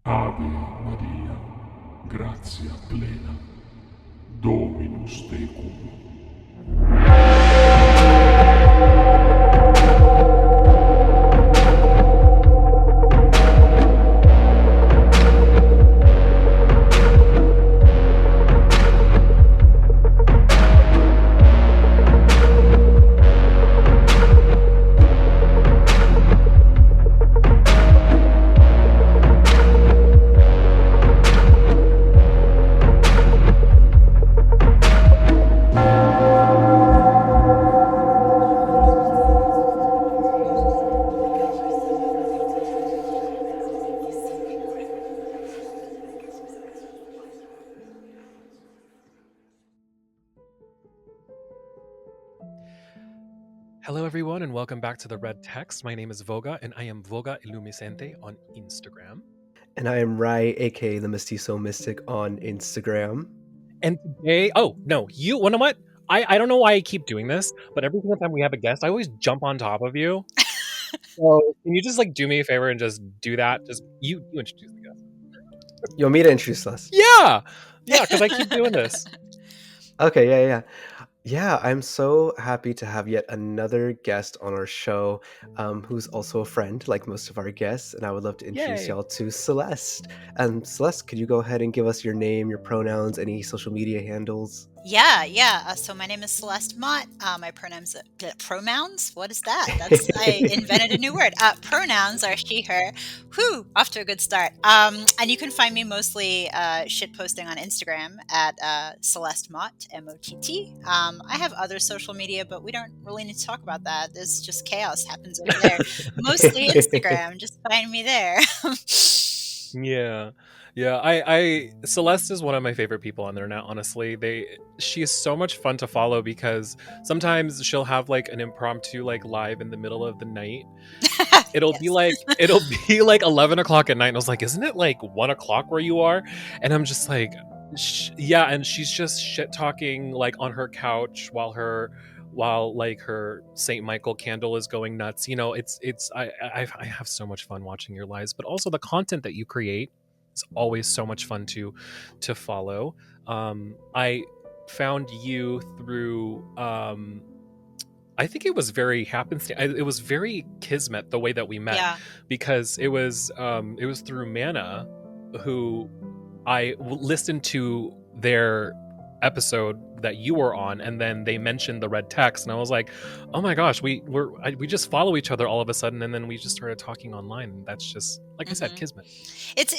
Ave Maria, gratia plena, Dominus tecum. Hello, everyone, and welcome back to the Red Text. My name is Voga, and I am Voga Illumisente on Instagram. And I am Rai, aka the Mestizo Mystic, on Instagram. And today, you know what? I don't know why I keep doing this, but every single time we have a guest, I always jump on top of you. So can you just do me a favor and just do that? Just you introduce the guest. You want me to introduce us? Yeah, because I keep doing this. Okay, yeah. I'm so happy to have yet another guest on our show, who's also a friend, like most of our guests. And I would love to introduce y'all to Celeste. Celeste, could you go ahead and give us your name, your pronouns, any social media handles? Yeah. So my name is Celeste Mott. My pronouns, what is that? I invented a new word. Pronouns are she, her. Whew, off to a good start. And you can find me mostly shit posting on Instagram at Celeste Mott, M-O-T-T. I have other social media, but we don't really need to talk about that. There's just chaos happens over there. Mostly Instagram. Just find me there. Yeah. I Celeste is one of my favorite people on the internet, honestly. She is so much fun to follow because sometimes she'll have an impromptu live in the middle of the night. It'll be like 11 o'clock at night, and I was like, isn't it 1 o'clock where you are? And I'm just like, yeah, and she's just shit talking on her couch while her Saint Michael candle is going nuts. You know, I have so much fun watching your lives, but also the content that you create is always so much fun to follow. I found you through I think it was very happenstance. It was very kismet the way that we met, because it was through Mana, who I listened to their episode that you were on, and then they mentioned the Red Text, and I was like, oh my gosh, we just follow each other all of a sudden, and then we just started talking online, and that's just I said, kismet.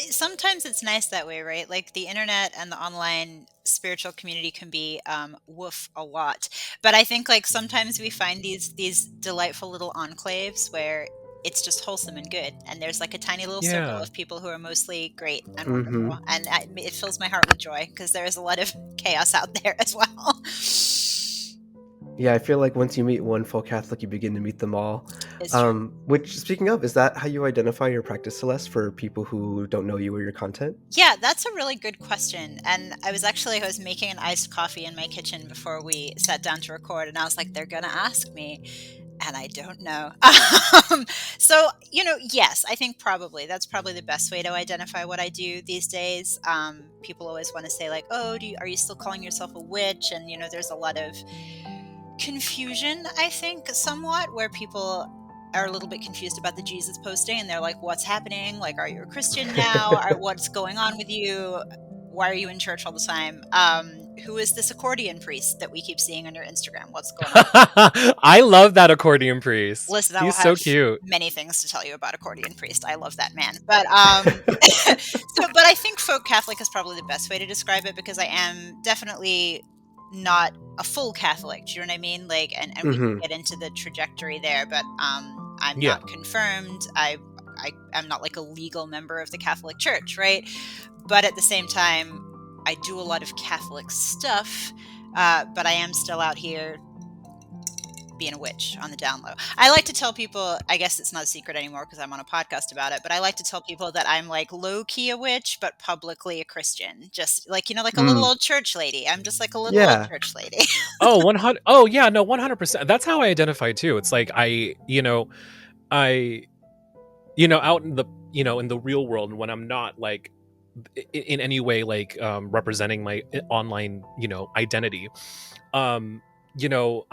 Sometimes it's nice that way, right? Like the internet and the online spiritual community can be woof a lot, but I think sometimes we find these delightful little enclaves where it's just wholesome and good, and there's a tiny little circle of people who are mostly great and wonderful, and it fills my heart with joy because there is a lot of chaos out there as well. Yeah, I feel like once you meet one full Catholic, you begin to meet them all. Which, speaking of, is that how you identify your practice, Celeste, for people who don't know you or your content? Yeah, that's a really good question. And I was making an iced coffee in my kitchen before we sat down to record, and I was like, they're going to ask me. And I don't know. So, yes, I think that's probably the best way to identify what I do these days. People always want to say oh, are you still calling yourself a witch? And, there's a lot of confusion, I think, somewhat, where people are a little bit confused about the Jesus posting, and they're like, what's happening? Are you a Christian now? Or what's going on with you? Why are you in church all the time? Who is this accordion priest that we keep seeing on your Instagram? What's going on? I love that accordion priest. Listen, he's so cute. Many things to tell you about accordion priest. I love that man. But but I think folk Catholic is probably the best way to describe it, because I am definitely not a full Catholic. Do you know what I mean? And we can get into the trajectory there, but I'm not confirmed. I'm not a legal member of the Catholic Church, right? But at the same time, I do a lot of Catholic stuff, but I am still out here being a witch on the down low. I like to tell people, I guess it's not a secret anymore because I'm on a podcast about it, but I like to tell people that I'm low-key a witch, but publicly a Christian. Just a little old church lady. I'm just a little old church lady. 100. Oh yeah, no, 100%. That's how I identify too. It's out in the in the real world, when I'm not like in any way like representing my online identity, I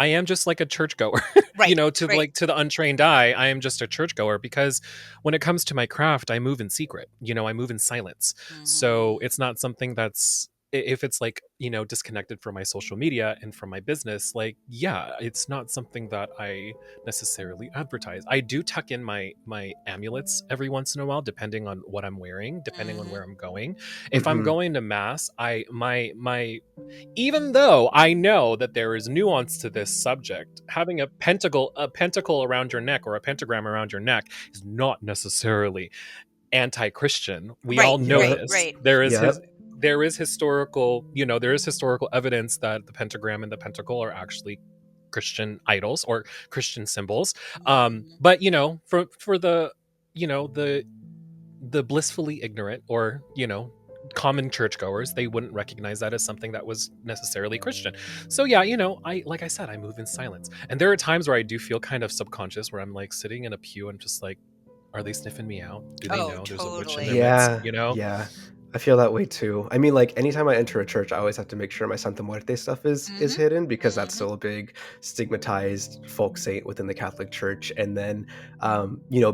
am just like a churchgoer. Right. To the untrained eye, I am just a churchgoer, because when it comes to my craft, I move in secret. I move in silence. So it's not something that's, if it's like, disconnected from my social media and from my business, like, yeah, it's not something that I necessarily advertise. I do tuck in my amulets every once in a while, depending on what I'm wearing, depending on where I'm going. If I'm going to mass, even though I know that there is nuance to this subject, having a pentacle around your neck, or a pentagram around your neck, is not necessarily anti-Christian. We all know this. There is historical evidence that the pentagram and the pentacle are actually Christian idols or Christian symbols. But for the the blissfully ignorant, or common churchgoers, they wouldn't recognize that as something that was necessarily Christian. So yeah, like I said, I move in silence. And there are times where I do feel kind of subconscious, where I'm like sitting in a pew and just like, are they sniffing me out? Do they know there's a witch in their midst? Yeah. I feel that way too. I mean, like, anytime I enter a church, I always have to make sure my Santa Muerte stuff is hidden, because that's still a big stigmatized folk saint within the Catholic Church. And then,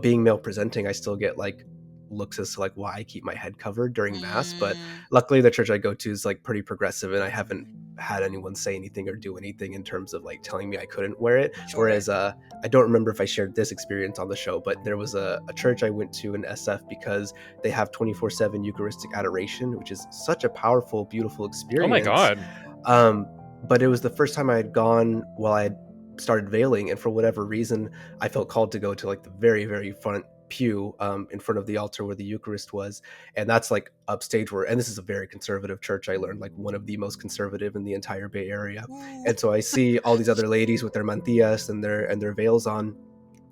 being male presenting, I still get like looks as to like why I keep my head covered during mass. But luckily the church I go to is like pretty progressive, and I haven't had anyone say anything or do anything in terms of like telling me I couldn't wear it. Whereas I don't remember if I shared this experience on the show, but there was a church I went to in SF because they have 24/7 Eucharistic adoration, which is such a powerful, beautiful experience. Oh my God. But it was the first time I had gone while I had started veiling, and for whatever reason I felt called to go to like the very, very front pew in front of the altar where the Eucharist was. And that's like upstage where, and this is a very conservative church, I learned, like one of the most conservative in the entire Bay Area. And so I see all these other ladies with their mantillas and their veils on.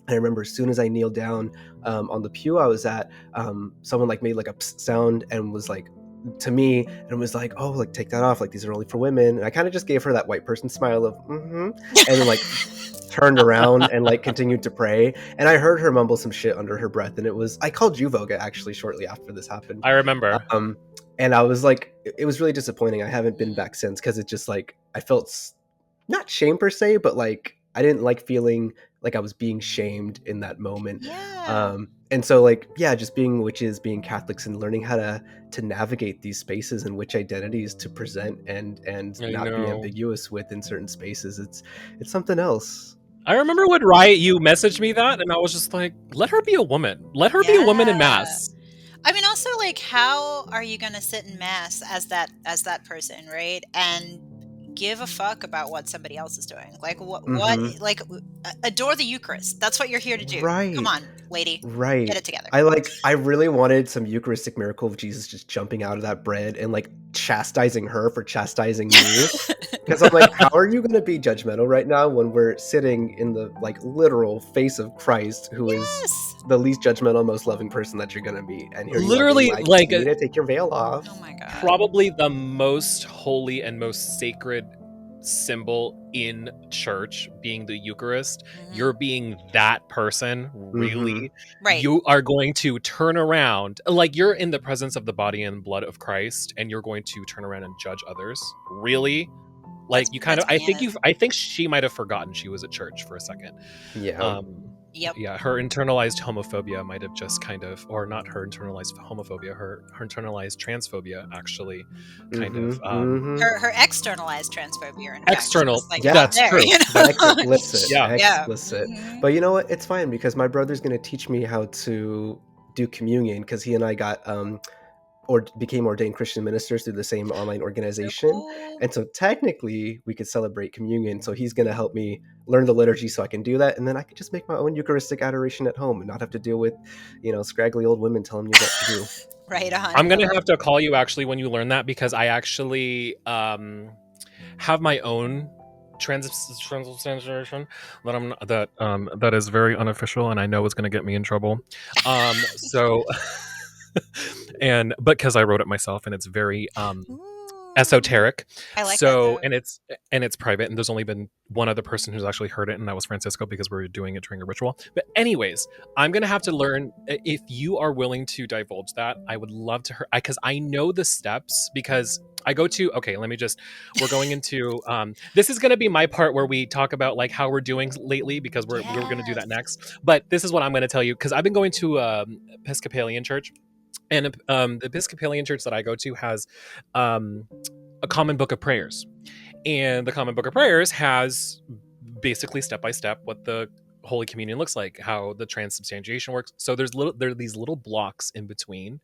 I remember as soon as I kneeled down on the pew I was at, someone like made like a psst sound and was like to me, and was like, oh, like take that off, like these are only for women. And I kind of just gave her that white person smile of and then like turned around and like continued to pray. And I heard her mumble some shit under her breath, and I called you Voga actually shortly after this happened. I remember. And I was like, it was really disappointing. I haven't been back since, because it just like, I felt not shame per se, but like I didn't like feeling like I was being shamed in that moment. And so like, yeah, just being witches, being Catholics, and learning how to navigate these spaces and which identities to present and not be ambiguous with in certain spaces. It's something else. I remember when Riot, you messaged me that, and I was just like, let her be a woman. Let her be a woman in mass. I mean, also, like, how are you going to sit in mass as that person, right? And give a fuck about what somebody else is doing. Like, what, like, adore the Eucharist. That's what you're here to do. Right. Come on, lady. Right. Get it together. I really wanted some Eucharistic miracle of Jesus just jumping out of that bread and like chastising her for chastising me. Because I'm like, how are you going to be judgmental right now when we're sitting in the like literal face of Christ, who is the least judgmental, most loving person that you're going to meet? And here literally, you are being like, you need to take your veil off. Oh my God. Probably the most holy and most sacred symbol in church being the Eucharist. You're being that person, really. Right. You are going to turn around, like you're in the presence of the body and blood of Christ, and you're going to turn around and judge others. Really? Like, you kind of, I think she might have forgotten she was at church for a second. Yeah. Yeah, her internalized homophobia might have just kind of, or not her internalized homophobia, her internalized transphobia actually kind of. Her externalized transphobia. External, like, that's true. Explicit. Explicit. But you know what? It's fine, because my brother's going to teach me how to do communion, because he and I got or became ordained Christian ministers through the same online organization. And so technically we could celebrate communion. So he's going to help me learn the liturgy so I can do that. And then I could just make my own Eucharistic adoration at home and not have to deal with, scraggly old women telling me what to do. Right on. I'm going to have to call you actually when you learn that, because I actually have my own translation that is very unofficial, and I know it's going to get me in trouble. So... but because I wrote it myself, and it's very esoteric. I like so that, and it's private, and there's only been one other person who's actually heard it, and that was Francisco, because we were doing it during a ritual. But anyways, I'm gonna have to learn. If you are willing to divulge that, I would love to hear, because I know the steps, because I go to, okay, let me just, we're going into this is going to be my part where we talk about like how we're doing lately, because we're going to do that next. But this is what I'm going to tell you, because I've been going to Episcopalian church, and the Episcopalian church that I go to has a common book of prayers, and the common book of prayers has basically step by step what the Holy Communion looks like, how the transubstantiation works. So there are these little blocks in between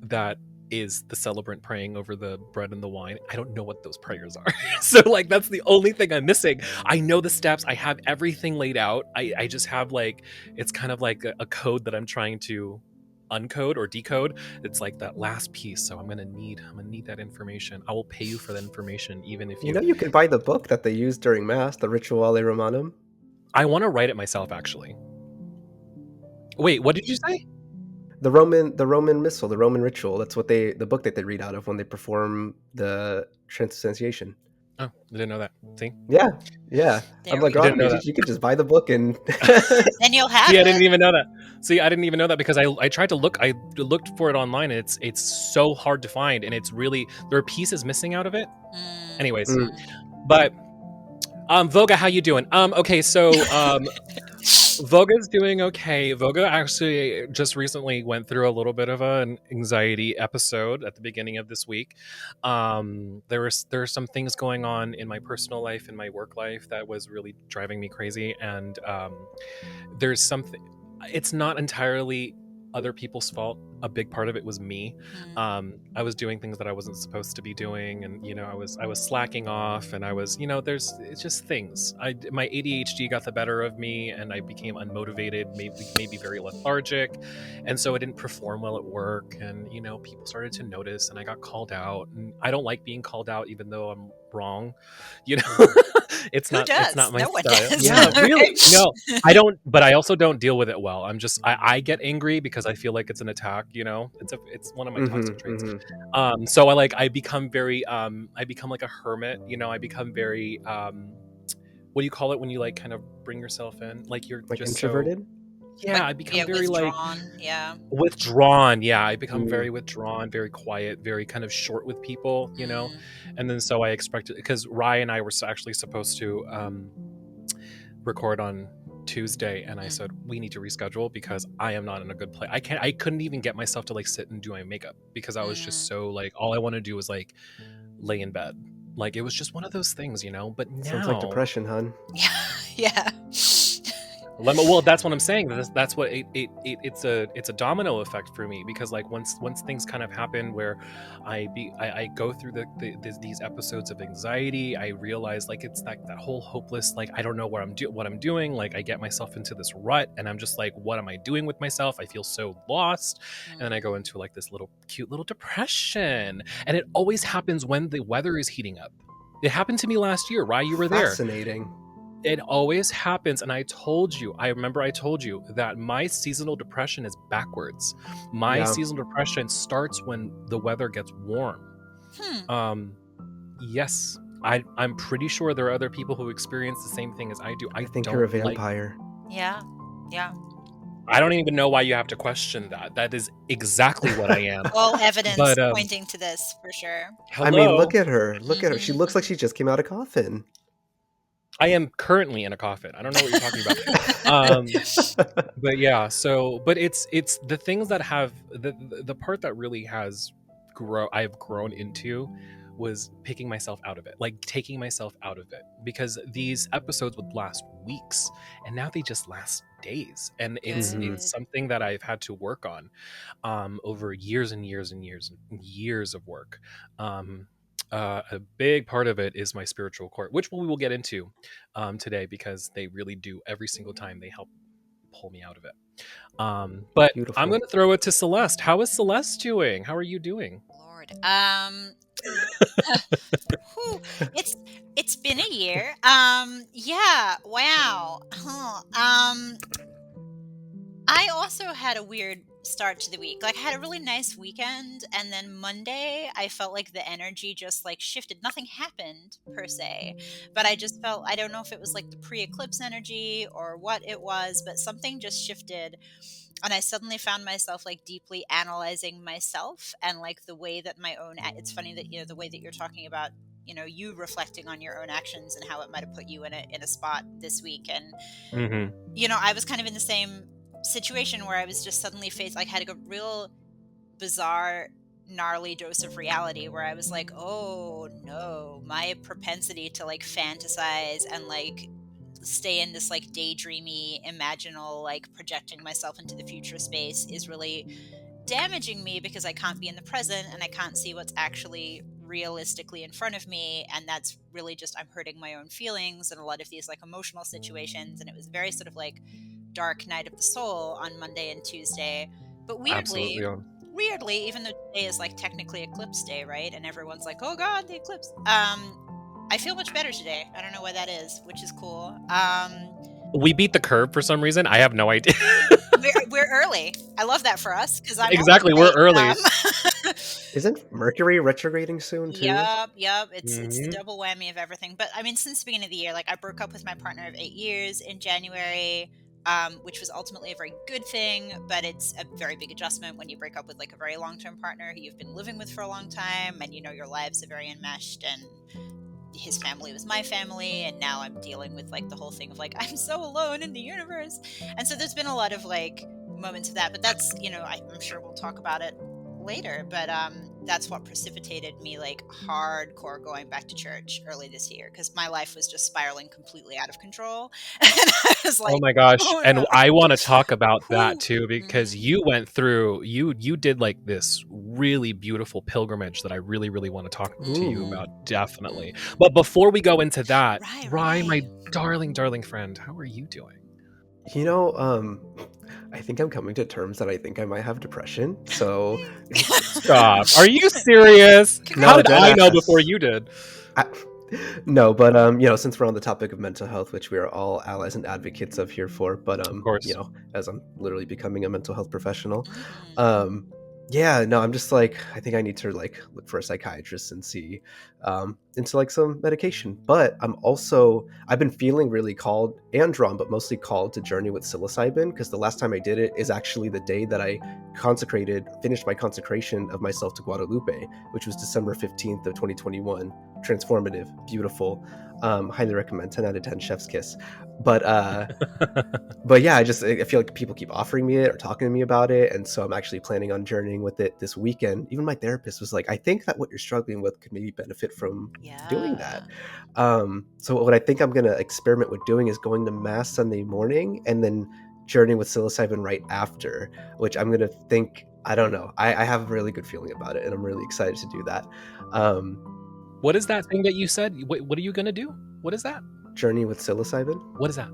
that is the celebrant praying over the bread and the wine. I don't know what those prayers are. So like, that's the only thing I'm missing. I know the steps. I have everything laid out. I just have like, it's kind of like a code that I'm trying to uncode or decode. It's like that last piece. So I'm gonna need that information. I will pay you for that information, even if You know, you can buy the book that they use during Mass, the Rituale Romanum. I want to write it myself, actually. Wait, what did you say? The Roman Missal, the Roman ritual. That's what the book that they read out of when they perform the transubstantiation. Oh, I didn't know that. See? Yeah. There I'm like, we oh, go. you could just buy the book and then you'll have See, it. I didn't even know that. See, I didn't even know that, because I tried to look. I looked for it online, and it's so hard to find, and it's really, there are pieces missing out of it. Anyways, but Voga, how you doing? Okay, so Voga's doing okay. Voga actually just recently went through a little bit of an anxiety episode at the beginning of this week. There are some things going on in my personal life and my work life that was really driving me crazy, and there's something. It's not entirely other people's fault. A big part of it was me. I was doing things that I wasn't supposed to be doing, and I was slacking off, and I was, it's just things. My ADHD got the better of me, and I became unmotivated, maybe very lethargic, and so I didn't perform well at work, and people started to notice, and I got called out, and I don't like being called out, even though I'm wrong. It's not my no one style. does. Yeah, really. No, I don't, but I also don't deal with it well. I get angry because I feel like it's an attack. It's one of my toxic traits. So I become very I become like a hermit. I become very what do you call it when you like kind of bring yourself in, like you're like just introverted. I become very withdrawn. withdrawn. I become very withdrawn, very quiet, very kind of short with people, and then so I expected, because Rye and I were actually supposed to record on Tuesday, and I said we need to reschedule because I am not in a good place. I couldn't even get myself to like sit and do my makeup, because I was just so like, all I want to do is like lay in bed. Like, it was just one of those things, but now Sounds like depression, hon. Yeah. Well, that's what I'm saying. That's what it's a domino effect for me, because like once things kind of happen where I go through these episodes of anxiety, I realize like it's like that whole hopeless, like I don't know what I'm doing. Like I get myself into this rut, and I'm just like, what am I doing with myself? I feel so lost, and then I go into like this cute little depression, and it always happens when the weather is heating up. It happened to me last year, right? You were there. Fascinating. It always happens, and I remember I told you that my seasonal depression is backwards. My seasonal depression starts when the weather gets warm. Yes, I'm pretty sure there are other people who experience the same thing as I do. I think you're a vampire. Yeah. I don't even know why you have to question that. That is exactly what I am. All evidence pointing to this, for sure. Hello? I mean, look at her. Look at her. She looks like she just came out of coffin. I am currently in a coffin. I don't know what you're talking about. But yeah, but it's the things that have the part that really I've grown into was picking myself out of it, like taking myself out of it, because these episodes would last weeks, and now they just last days, and it's something that I've had to work on over years and years and years and years of work. A big part of it is my spiritual court, which we will get into today, because they really do every single time. They help pull me out of it. But beautiful. I'm going to throw it to Celeste. How is Celeste doing? How are you doing? Lord, it's been a year. Yeah. Wow. I also had a weird start to the week. Like I had a really nice weekend, and then Monday I felt like the energy just like shifted. Nothing happened per se, but I just felt, I don't know if it was like the pre-eclipse energy or what it was, but something just shifted, and I suddenly found myself like deeply analyzing myself and like the way that my own it's funny that, you know, the way that you're talking about, you know, you reflecting on your own actions and how it might have put you in a spot this week. And you know, I was kind of in the same situation where I was just suddenly faced, like, had a real bizarre, gnarly dose of reality where I was like, oh no, my propensity to like fantasize and like stay in this like daydreamy, imaginal, like projecting myself into the future space is really damaging me because I can't be in the present and I can't see what's actually realistically in front of me. And that's really just, I'm hurting my own feelings and a lot of these like emotional situations. And it was very sort of like dark night of the soul on Monday and Tuesday. But Absolutely. weirdly, even though today is like technically eclipse day, right? And everyone's like, oh God, the eclipse. I feel much better today. I don't know why that is, which is cool. We beat the curve for some reason. I have no idea. We're early. I love that for us because I'm Exactly, always we're late. early. Isn't Mercury retrograding soon too? Yep. It's the double whammy of everything. But I mean, since the beginning of the year, like I broke up with my partner of 8 years in January, which was ultimately a very good thing. But it's a very big adjustment when you break up with like a very long-term partner who you've been living with for a long time, and you know your lives are very enmeshed, and his family was my family, and now I'm dealing with like the whole thing of like I'm so alone in the universe. And so there's been a lot of like moments of that, but that's, you know, I'm sure we'll talk about it later, but that's what precipitated me like hardcore going back to church early this year, because my life was just spiraling completely out of control. And I was like, Oh my gosh. oh, And no. I want to talk about that Whew. too, because Mhm. you went through, you did like this really beautiful pilgrimage that I really, really want to talk to you Ooh. about, definitely. Mhm. But before we go into that, Right. Rye, my darling, darling friend, how are you doing? You know, I think I'm coming to terms that I think I might have depression. So Stop. Are you serious? How No, did I know deadass. before you did? No, but you know, since we're on the topic of mental health, which we are all allies and advocates of here for, but Of course. you know, as I'm literally becoming a mental health professional, Mhm. yeah, no, I'm just like, I think I need to like look for a psychiatrist and see into like some medication. But I've been feeling really called and drawn, but mostly called to journey with psilocybin, because the last time I did it is actually the day that I finished my consecration of myself to Guadalupe, which was December 15th of 2021. Transformative, beautiful, highly recommend, 10 out of 10, chef's kiss. But yeah, I feel like people keep offering me it or talking to me about it, and so I'm actually planning on journeying with it this weekend. Even my therapist was like, I think that what you're struggling with could maybe benefit from doing that. So what I think I'm gonna experiment with doing is going to mass Sunday morning and then journeying with psilocybin right after, which I'm gonna think, I don't know, I have a really good feeling about it, and I'm really excited to do that. What is that thing that you said? What are you going to do? What is that? Journey with psilocybin. What is that?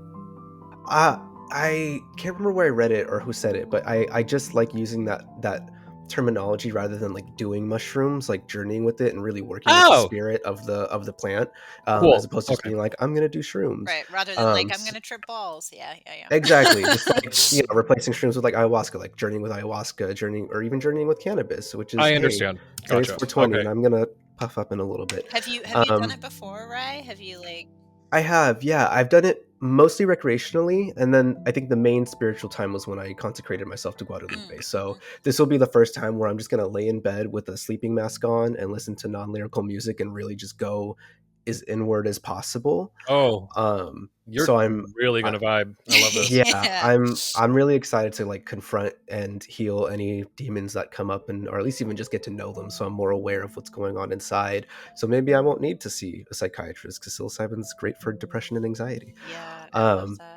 I can't remember where I read it or who said it, but I just like using that terminology rather than like doing mushrooms, like journeying with it and really working with the Oh, spirit of the plant, as cool. opposed to just Okay. being like, I'm gonna do shrooms. Right. Rather than like I'm S- gonna trip balls. Yeah. exactly, just like, you know, replacing shrooms with like ayahuasca, like journeying with ayahuasca, journeying, or even journeying with cannabis, which is, I hey, understand. today's Gotcha. 420 Okay. and I'm gonna puff up in a little bit. Have you done it before, Rai? Have you like? I have, yeah. I've done it mostly recreationally, and then I think the main spiritual time was when I consecrated myself to Guadalupe. So this will be the first time where I'm just gonna lay in bed with a sleeping mask on and listen to non-lyrical music and really just go as inward as possible. Oh, you're So really going to vibe. I love this. yeah, Yeah. I'm really excited to like confront and heal any demons that come up, and or at least even just get to know them, so I'm more aware of what's going on inside. So maybe I won't need to see a psychiatrist, because psilocybin's great for depression and anxiety. Yeah, I love Um, that.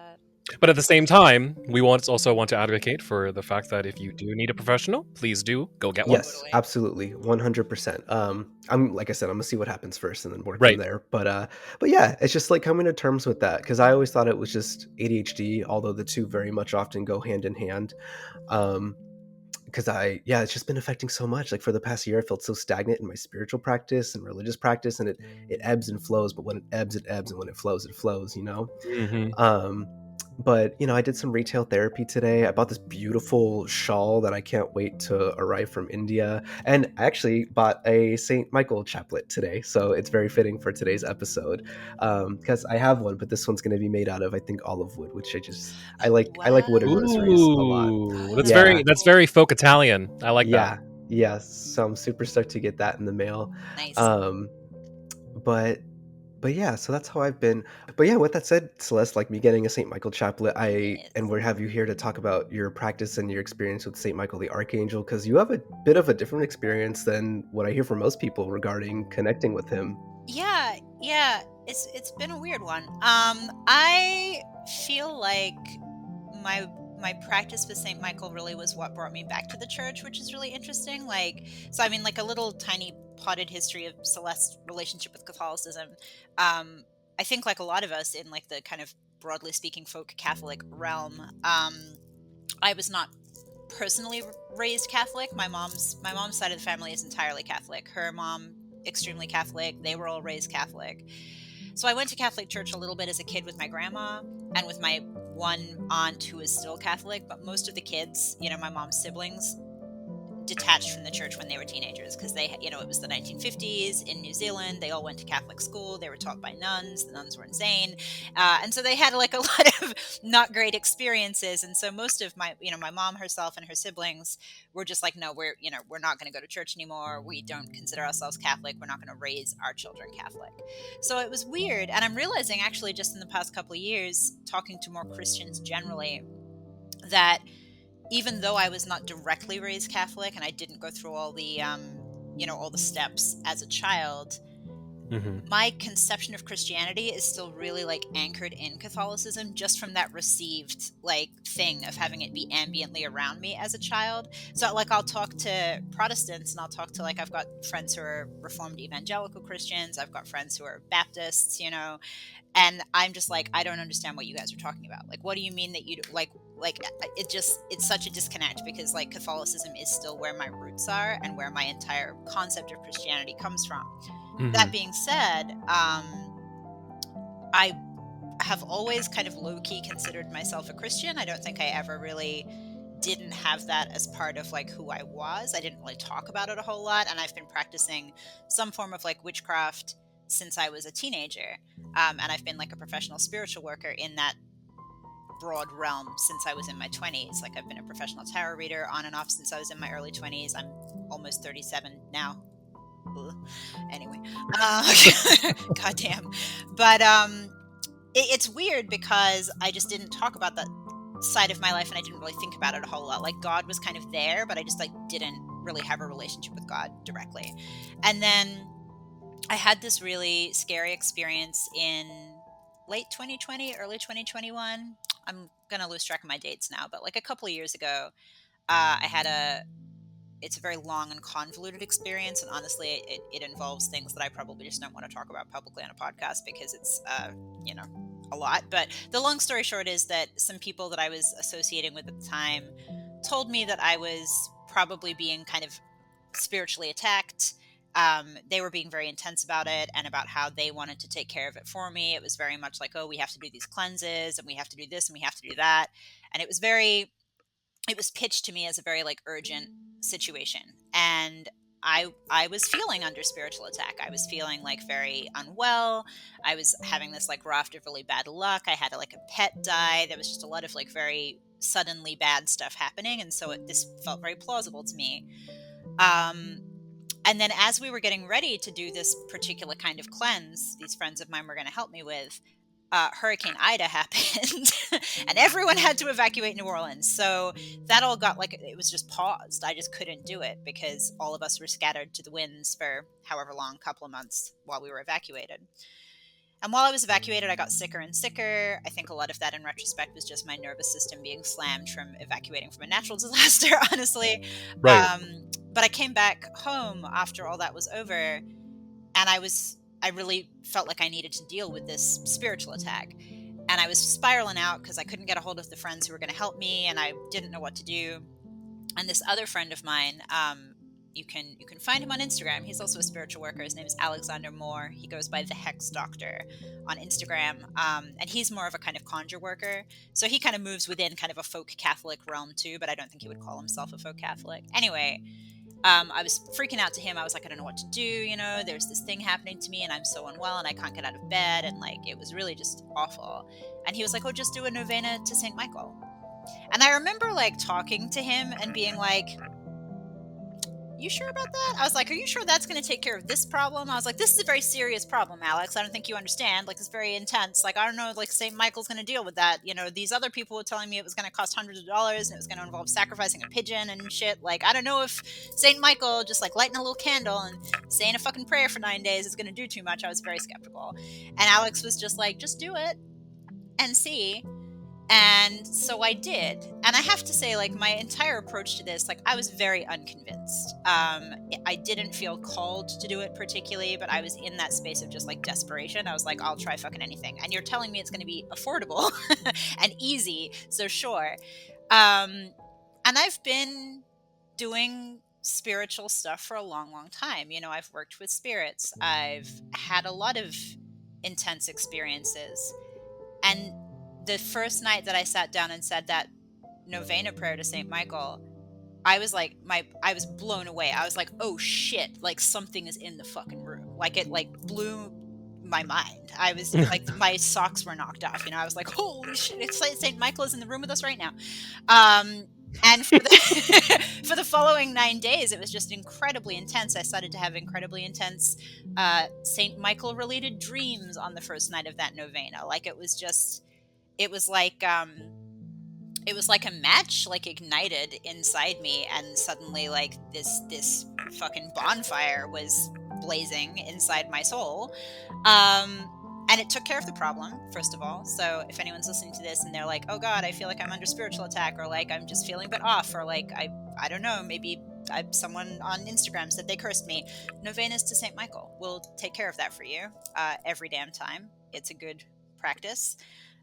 But at the same time, we also want to advocate for the fact that if you do need a professional, please do go get one. yes, Totally. absolutely, 100%. I'm like I said, I'm gonna see what happens first and then work from Right. there. But yeah, it's just like coming to terms with that, because I always thought it was just ADHD, although the two very much often go hand in hand. Because it's just been affecting so much. Like for the past year, I felt so stagnant in my spiritual practice and religious practice, and it ebbs and flows. But when it ebbs, and when it flows, you know. Mm-hmm. Um, But, you know, I did some retail therapy today. I bought this beautiful shawl that I can't wait to arrive from India. And I actually bought a St. Michael chaplet today. So it's very fitting for today's episode. Because I have one, but this one's going to be made out of, I think, olive wood, which I like wooden rosaries a lot. Ooh, Oh, that's Yeah. very folk Italian. I like that. Yeah. So I'm super stoked to get that in the mail. Nice. Um, but yeah, so that's how I've been. But yeah, with that said, Celeste, like me getting a St. Michael chaplet, and we have you here to talk about your practice and your experience with St. Michael the Archangel, because you have a bit of a different experience than what I hear from most people regarding connecting with him. Yeah, it's been a weird one. I feel like my practice with Saint Michael really was what brought me back to the church, which is really interesting. Like, so I mean, like a little tiny potted history of Celeste's relationship with Catholicism. I think like a lot of us in like the kind of broadly speaking folk Catholic realm, I was not personally raised Catholic. My mom's side of the family is entirely Catholic. Her mom, extremely Catholic. They were all raised Catholic. So I went to Catholic church a little bit as a kid with my grandma and with my one aunt who is still Catholic, but most of the kids, you know, my mom's siblings, detached from the church when they were teenagers because they, you know, it was the 1950s in New Zealand. They all went to Catholic school. They were taught by nuns. The nuns were insane. And so they had like a lot of not great experiences. And so most of my, you know, my mom herself and her siblings were just like, no, we're not going to go to church anymore. We don't consider ourselves Catholic. We're not going to raise our children Catholic. So it was weird. And I'm realizing actually just in the past couple of years, talking to more Christians generally, that even though I was not directly raised Catholic and I didn't go through all the, all the steps as a child, my conception of Christianity is still really like anchored in Catholicism, just from that received like thing of having it be ambiently around me as a child. So like I'll talk to Protestants and I'll talk to like, I've got friends who are Reformed Evangelical Christians. I've got friends who are Baptists, you know, and I'm just like, I don't understand what you guys are talking about. Like, what do you mean that you like it's such a disconnect because like Catholicism is still where my roots are and where my entire concept of Christianity comes from. That being said, I have always kind of low-key considered myself a Christian. I don't think I ever really didn't have that as part of like who I was. I didn't really talk about it a whole lot, and I've been practicing some form of like witchcraft since I was a teenager, and I've been like a professional spiritual worker in that broad realm since I was in my 20s. Like I've been a professional tarot reader on and off since I was in my early 20s. I'm almost 37 now. Ugh. Anyway, goddamn. But it's weird because I just didn't talk about that side of my life and I didn't really think about it a whole lot. Like God was kind of there, but I just like didn't really have a relationship with God directly. And then I had this really scary experience in late 2020, early 2021. I'm gonna lose track of my dates now, but like a couple of years ago, it's a very long and convoluted experience, and honestly, it involves things that I probably just don't want to talk about publicly on a podcast because it's, a lot. But the long story short is that some people that I was associating with at the time told me that I was probably being kind of spiritually attacked. They were being very intense about it and about how they wanted to take care of it for me. It was very much like, oh, we have to do these cleanses and we have to do this and we have to do that. And it was pitched to me as a very like urgent situation. And I was feeling under spiritual attack. I was feeling like very unwell. I was having this like raft of really bad luck. I had like a pet die. There was just a lot of like very suddenly bad stuff happening. And so this felt very plausible to me. And then as we were getting ready to do this particular kind of cleanse, these friends of mine were going to help me with, Hurricane Ida happened and everyone had to evacuate New Orleans. So that all got like, it was just paused. I just couldn't do it because all of us were scattered to the winds for however long, couple of months while we were evacuated. And while I was evacuated, I got sicker and sicker. I think a lot of that in retrospect was just my nervous system being slammed from evacuating from a natural disaster, honestly. Right. But I came back home after all that was over, and I really felt like I needed to deal with this spiritual attack. And I was spiraling out because I couldn't get a hold of the friends who were going to help me, and I didn't know what to do. And this other friend of mine, You can find him on Instagram. He's also a spiritual worker. His name is Alexander Moore. He goes by the Hex Doctor on Instagram, and he's more of a kind of conjure worker. So he kind of moves within kind of a folk Catholic realm too, but I don't think he would call himself a folk Catholic. Anyway, I was freaking out to him. I was like, I don't know what to do. There's this thing happening to me, and I'm so unwell, and I can't get out of bed, and like it was really just awful. And he was like, oh, just do a novena to Saint Michael. And I remember like talking to him and being like, you sure about that? I was like, are you sure that's going to take care of this problem? I was like, this is a very serious problem, Alex. I don't think you understand. Like, it's very intense. Like, I don't know, like, St. Michael's going to deal with that. These other people were telling me it was going to cost hundreds of dollars and it was going to involve sacrificing a pigeon and shit. Like, I don't know if St. Michael just, like, lighting a little candle and saying a fucking prayer for 9 days is going to do too much. I was very skeptical. And Alex was just like, just do it and see. And so I did. And I have to say, like, my entire approach to this, like, I was very unconvinced. I didn't feel called to do it particularly, but I was in that space of just, like, desperation. I was like, I'll try fucking anything. And you're telling me it's going to be affordable and easy, so sure. And I've been doing spiritual stuff for a long, long time. I've worked with spirits. I've had a lot of intense experiences. And the first night that I sat down and said that novena prayer to St. Michael, I was like, I was blown away. I was like, oh shit, like something is in the fucking room. Like it like blew my mind. I was like, my socks were knocked off. I was like, holy shit, it's like St. Michael is in the room with us right now. And for for the following 9 days, it was just incredibly intense. I started to have incredibly intense St. Michael related dreams on the first night of that novena. Like it was like a match like ignited inside me, and suddenly like this fucking bonfire was blazing inside my soul. And it took care of the problem, first of all. So if anyone's listening to this and they're like, oh God, I feel like I'm under spiritual attack, or like I'm just feeling a bit off, or like I don't know, maybe someone on Instagram said they cursed me, novenas to St. Michael will take care of that for you every damn time. It's a good practice,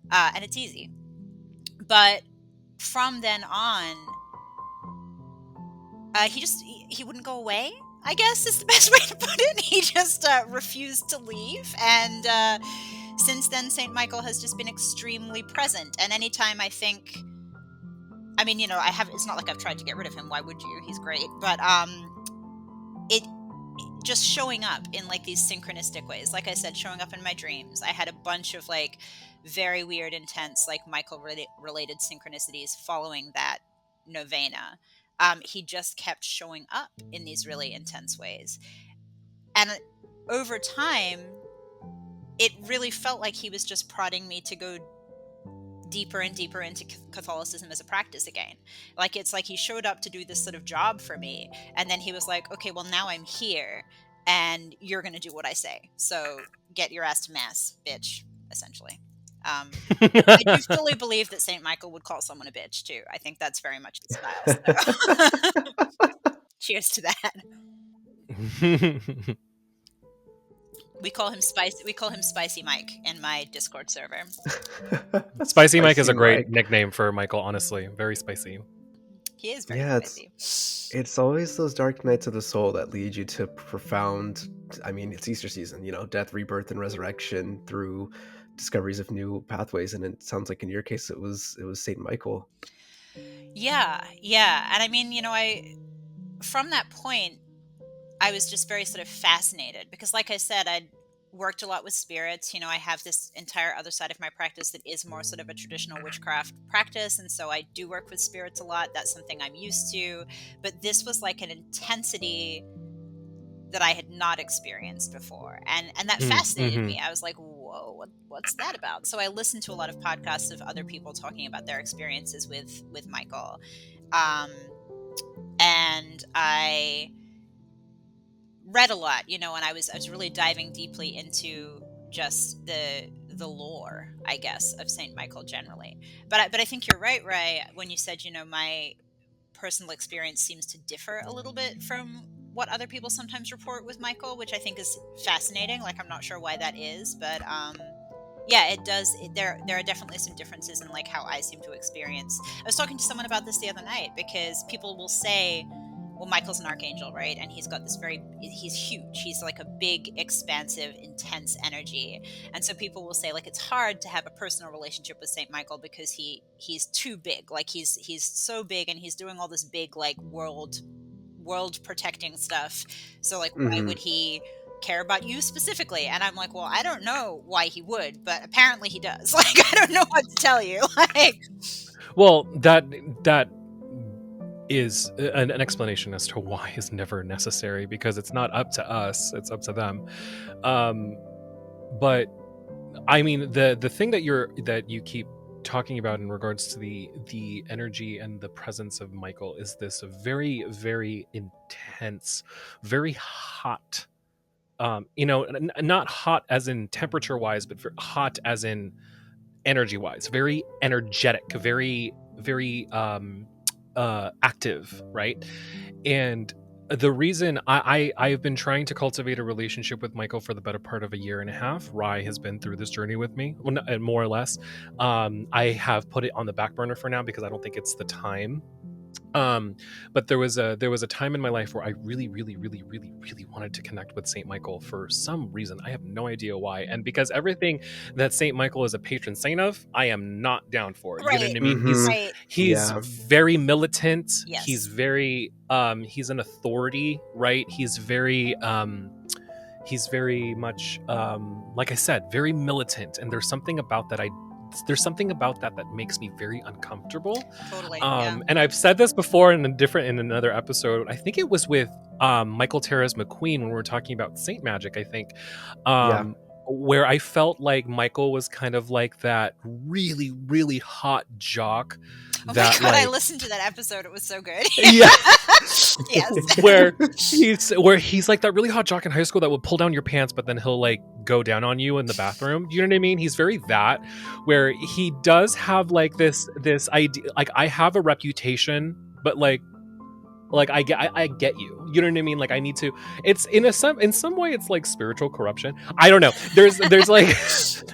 and it's easy. But from then on, he wouldn't go away, I guess is the best way to put it. He just refused to leave. And since then, St. Michael has just been extremely present. And anytime I think, I mean, it's not like I've tried to get rid of him. Why would you? He's great. But it just showing up in like these synchronistic ways. Like I said, showing up in my dreams. I had a bunch of like very weird, intense, like Michael related synchronicities following that novena. He just kept showing up in these really intense ways. And over time, it really felt like he was just prodding me to go deeper and deeper into Catholicism as a practice again. Like, it's like he showed up to do this sort of job for me, and then he was like, okay, well, now I'm here, and you're going to do what I say. So get your ass to mass, bitch, essentially. I do fully believe that St. Michael would call someone a bitch too. I think that's very much his style. So. Cheers to that. We call him Spicy Mike in my Discord server. Spicy Mike is a great nickname for Michael, honestly. Very spicy. He is very spicy. It's always those dark nights of the soul that lead you to profound, I mean, it's Easter season, death, rebirth, and resurrection through discoveries of new pathways. And it sounds like in your case, it was Saint Michael. Yeah. And I mean, from that point, I was just very sort of fascinated because, like I said, I'd worked a lot with spirits. I have this entire other side of my practice that is more sort of a traditional witchcraft practice. And so I do work with spirits a lot. That's something I'm used to. But this was like an intensity that I had not experienced before. And that fascinated me. I was like, whoa, what's that about? So I listened to a lot of podcasts of other people talking about their experiences with Michael. And I read a lot, and I was really diving deeply into just the lore, I guess, of Saint Michael generally. But I think you're right, Ray, when you said, my personal experience seems to differ a little bit from what other people sometimes report with Michael, which I think is fascinating. Like, I'm not sure why that is, but yeah, it does. There are definitely some differences in like how I seem to experience. I was talking to someone about this the other night because people will say, Michael's an archangel, right? And he's got this he's huge. He's like a big, expansive, intense energy. And so people will say, like, it's hard to have a personal relationship with Saint Michael because he's too big. Like, he's so big, and he's doing all this big, like, world protecting stuff. So, like, why would he care about you specifically? And I'm like, well, I don't know why he would, but apparently he does. Like, I don't know what to tell you. Like, well, that is an explanation as to why is never necessary, because it's not up to us, it's up to them. But I mean, the thing that you keep talking about in regards to the energy and the presence of Michael is this very, very intense, very hot, not hot as in temperature wise, but hot as in energy wise, very energetic, very, very active, right? And the reason I've been trying to cultivate a relationship with Michael for the better part of a year and a half. Rye has been through this journey with me, more or less. I have put it on the back burner for now because I don't think it's the time. But there was a time in my life where I really, really, really, really, really wanted to connect with Saint Michael for some reason. I have no idea why. And because everything that Saint Michael is a patron saint of, I am not down for it. right. You know what I mean? Right. He's very militant. Yes. He's very he's an authority, right? He's very much like I said, very militant, and there's something about that that makes me very uncomfortable. Totally. And I've said this before in another episode. I think it was with Michael Terez McQueen when we were talking about Saint Magic, I think. Where I felt like Michael was kind of like that really, really hot jock. Oh my God, I listened to that episode. It was so good. Yeah. Yes. where he's like that really hot jock in high school that would pull down your pants, but then he'll like go down on you in the bathroom. You know what I mean? He's very that, where he does have like this idea, like, I have a reputation, but like I get you. You know what I mean? Like, I need to. It's in some way it's like spiritual corruption. I don't know. There's like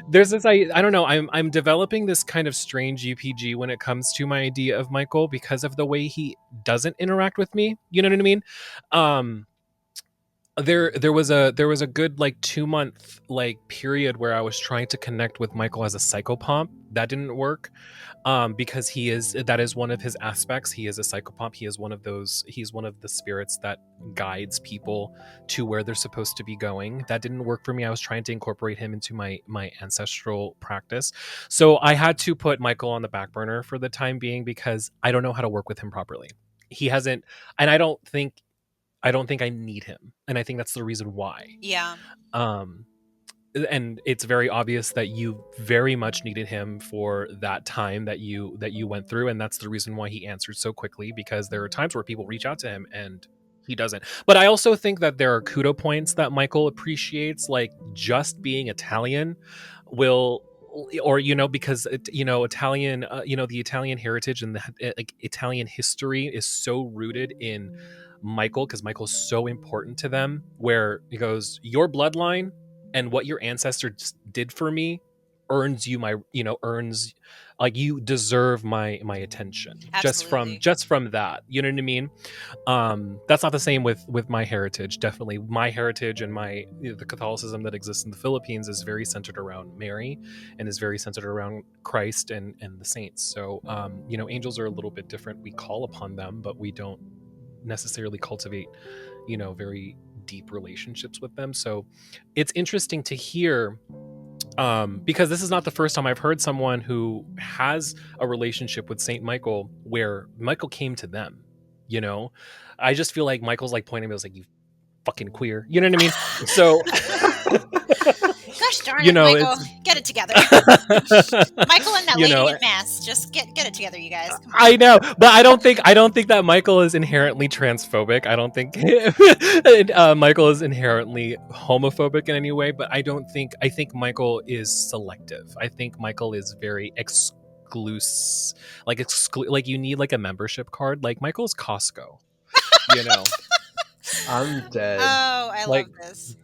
there's this I don't know. I'm developing this kind of strange UPG when it comes to my idea of Michael because of the way he doesn't interact with me. You know what I mean? There was a good like 2-month like period where I was trying to connect with Michael as a psychopomp. That didn't work. Because that is one of his aspects. He is a psychopomp. He's one of the spirits that guides people to where they're supposed to be going. That didn't work for me. I was trying to incorporate him into my ancestral practice. So I had to put Michael on the back burner for the time being because I don't know how to work with him properly. He hasn't, and I don't think I need him. And I think that's the reason why. Yeah. And it's very obvious that you very much needed him for that time that you went through, and that's the reason why he answered so quickly, because there are times where people reach out to him and he doesn't. But I also think that there are kudo points that Michael appreciates, like just being Italian because Italian, the Italian heritage and the like Italian history is so rooted in Michael, because Michael's so important to them, where he goes, your bloodline and what your ancestors did for me earns you like you deserve my attention. Absolutely. just from that, you know what I mean? That's not the same with my heritage. Definitely my heritage and the Catholicism that exists in the Philippines is very centered around Mary and is very centered around Christ and the saints. So angels are a little bit different. We call upon them, but we don't necessarily cultivate very deep relationships with them. So it's interesting to hear, because this is not the first time I've heard someone who has a relationship with Saint Michael where Michael came to them. I just feel like Michael's like pointing at me, I was like, you fucking queer, you know what I mean? So gosh darn it, Michael, get it together. Michael and that lady at mass, just get it together, you guys. Come on. I know, but I don't think that Michael is inherently transphobic. I don't think Michael is inherently homophobic in any way, but I think Michael is selective. I think Michael is very exclusive, like you need like a membership card. Like Michael's Costco, I'm dead. Oh, I love this.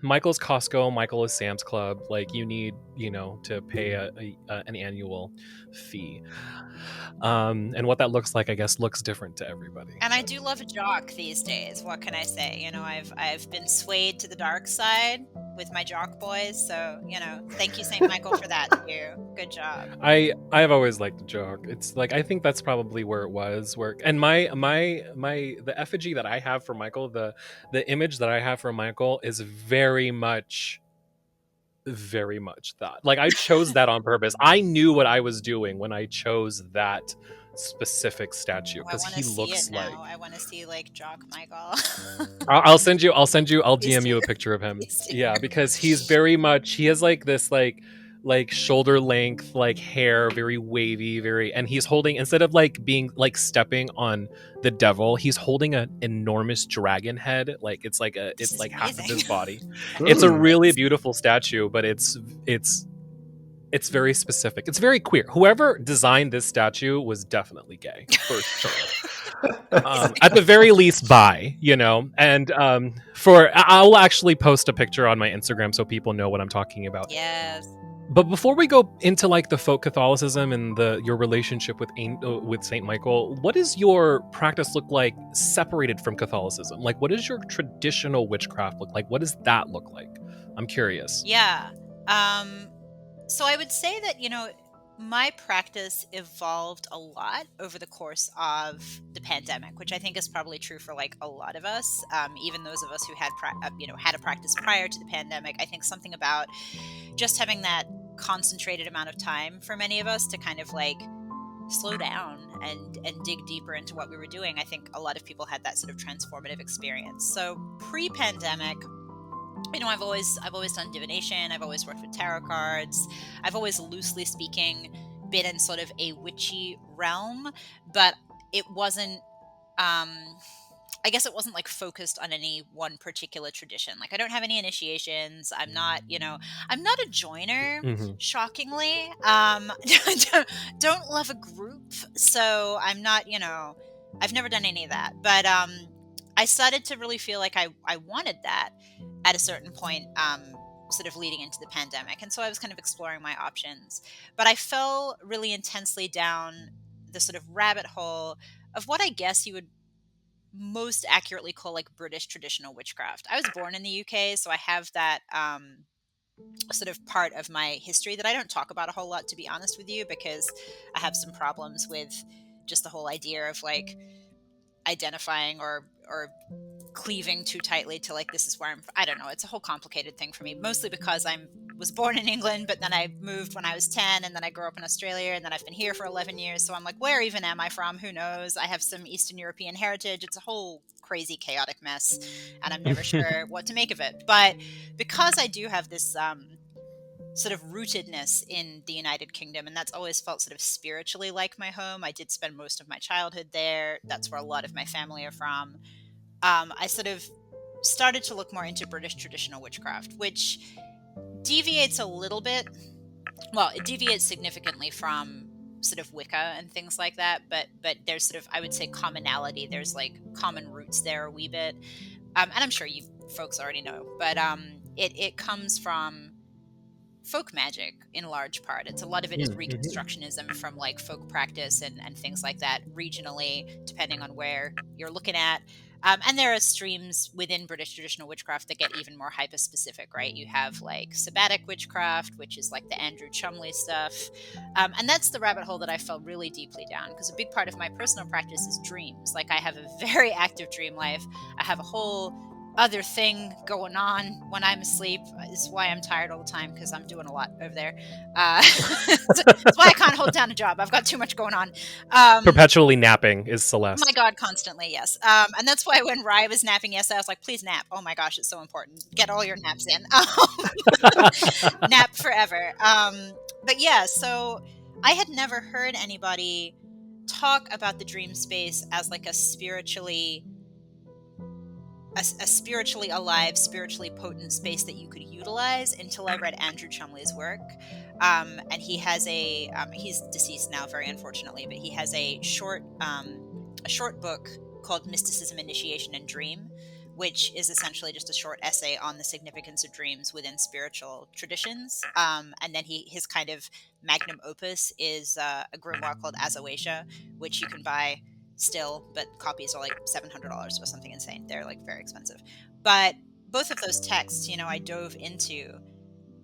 Michael's Costco, Michael is Sam's Club. Like you need, to pay an annual fee. And what that looks like, I guess, looks different to everybody. And I do love a jock these days. What can I say? I've been swayed to the dark side with my jock boys. So, thank you, St. Michael, for that too. Good job. I've always liked the joke. It's like I think that's probably where it was. And the effigy that I have for Michael, the image that I have for Michael is very much that. Like I chose that on purpose. I knew what I was doing when I chose that specific statue because he looks like. I want to see like Jock Michael. I'll send you. I'll DM you a picture of him. Yeah, because he's very much. He has like this like shoulder length like hair, very wavy, and he's holding, instead of like being like stepping on the devil, he's holding an enormous dragon head. Like it's like half of his body. It's a really beautiful statue, but it's very specific. It's very queer. Whoever designed this statue was definitely gay, for sure. At the very least, bi, And I'll actually post a picture on my Instagram so people know what I'm talking about. Yes. But before we go into like the folk Catholicism and your relationship with Saint Michael, what does your practice look like separated from Catholicism? Like, what does your traditional witchcraft look like? What does that look like? I'm curious. Yeah. So I would say that, my practice evolved a lot over the course of the pandemic, which I think is probably true for like a lot of us. Even those of us who had a practice prior to the pandemic, I think something about just having that concentrated amount of time for many of us to kind of like slow down and dig deeper into what we were doing. I think a lot of people had that sort of transformative experience. So pre-pandemic, I've always done divination. I've always worked with tarot cards. I've always, loosely speaking, been in sort of a witchy realm, but it wasn't, I guess it wasn't like focused on any one particular tradition. Like I don't have any initiations. I'm not a joiner, shockingly. Don't love a group. So I'm not, I've never done any of that, but, I started to really feel like I wanted that at a certain point, sort of leading into the pandemic. And so I was kind of exploring my options. But I fell really intensely down the sort of rabbit hole of what I guess you would most accurately call like British traditional witchcraft. I was born in the UK, so I have that sort of part of my history that I don't talk about a whole lot, to be honest with you, because I have some problems with just the whole idea of like identifying or cleaving too tightly to like, this is where I don't know. It's a whole complicated thing for me, mostly because I was born in England, but then I moved when I was 10 and then I grew up in Australia and then I've been here for 11 years. So I'm like, where even am I from? Who knows? I have some Eastern European heritage. It's a whole crazy chaotic mess and I'm never sure what to make of it. But because I do have this, sort of rootedness in the United Kingdom, and that's always felt sort of spiritually like my home. I did spend most of my childhood there. That's where a lot of my family are from. I sort of started to look more into British traditional witchcraft, which deviates a little bit. Well, it deviates significantly from sort of Wicca and things like that, but there's sort of, I would say, commonality. There's like common roots there a wee bit. And I'm sure you folks already know, but it comes from folk magic in large part. It's a lot of it is reconstructionism from like folk practice and things like that regionally, depending on where you're looking at. And there are streams within British traditional witchcraft that get even more hyper-specific, right? You have like Sabbatic witchcraft, which is like the Andrew Chumley stuff. And that's the rabbit hole that I fell really deeply down, because a big part of my personal practice is dreams. Like I have a very active dream life. I have a whole other thing going on when I'm asleep. It's why I'm tired all the time, because I'm doing a lot over there. That's why I can't hold down a job. I've got too much going on. Perpetually napping is Celeste. Oh my God, constantly, yes. And that's why when Rye was napping yesterday, I was like, please nap. Oh my gosh, it's so important. Get all your naps in. Nap forever. But yeah, so I had never heard anybody talk about the dream space as like a spiritually alive, spiritually potent space that you could utilize until I read Andrew Chumley's work. And he has he's deceased now, very unfortunately, but he has a short book called Mysticism, Initiation, and Dream, which is essentially just a short essay on the significance of dreams within spiritual traditions. And then his kind of magnum opus is a grimoire called Azoasia, which you can buy still, but copies are like $700 or something insane. They're like very expensive. But both of those texts, I dove into,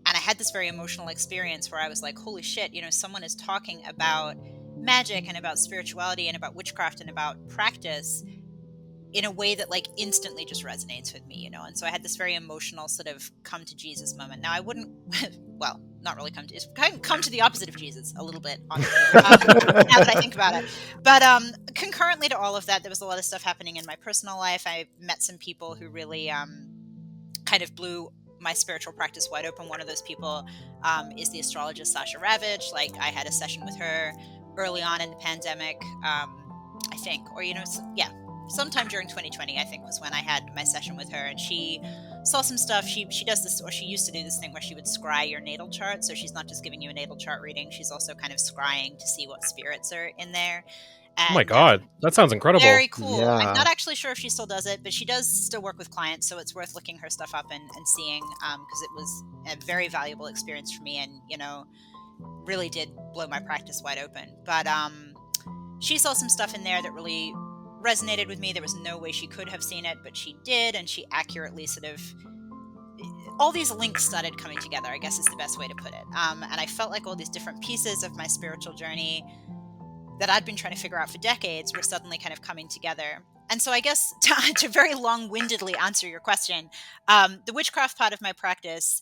and I had this very emotional experience where I was like, holy shit, someone is talking about magic and about spirituality and about witchcraft and about practice in a way that like instantly just resonates with me, and so I had this very emotional sort of come to Jesus moment. Now I wouldn't well, not really come to the opposite of Jesus a little bit, honestly, now that I think about it. But concurrently to all of that, there was a lot of stuff happening in my personal life. I met some people who really kind of blew my spiritual practice wide open. One of those people is the astrologist Sasha Ravitch. Like, I had a session with her early on in the pandemic, I think, or sometime during 2020, I think, was when I had my session with her, and she saw some stuff. She does this, or she used to do this thing where she would scry your natal chart. So she's not just giving you a natal chart reading, she's also kind of scrying to see what spirits are in there. And, oh my god, that sounds incredible. Very cool. Yeah. I'm not actually sure if she still does it, but she does still work with clients, so it's worth looking her stuff up and seeing, because it was a very valuable experience for me, and really did blow my practice wide open. But she saw some stuff in there that really resonated with me. There was no way she could have seen it, but she did, and she accurately sort of, all these links started coming together, I guess is the best way to put it. And I felt like all these different pieces of my spiritual journey that I'd been trying to figure out for decades were suddenly kind of coming together. And so I guess to very long-windedly answer your question, the witchcraft part of my practice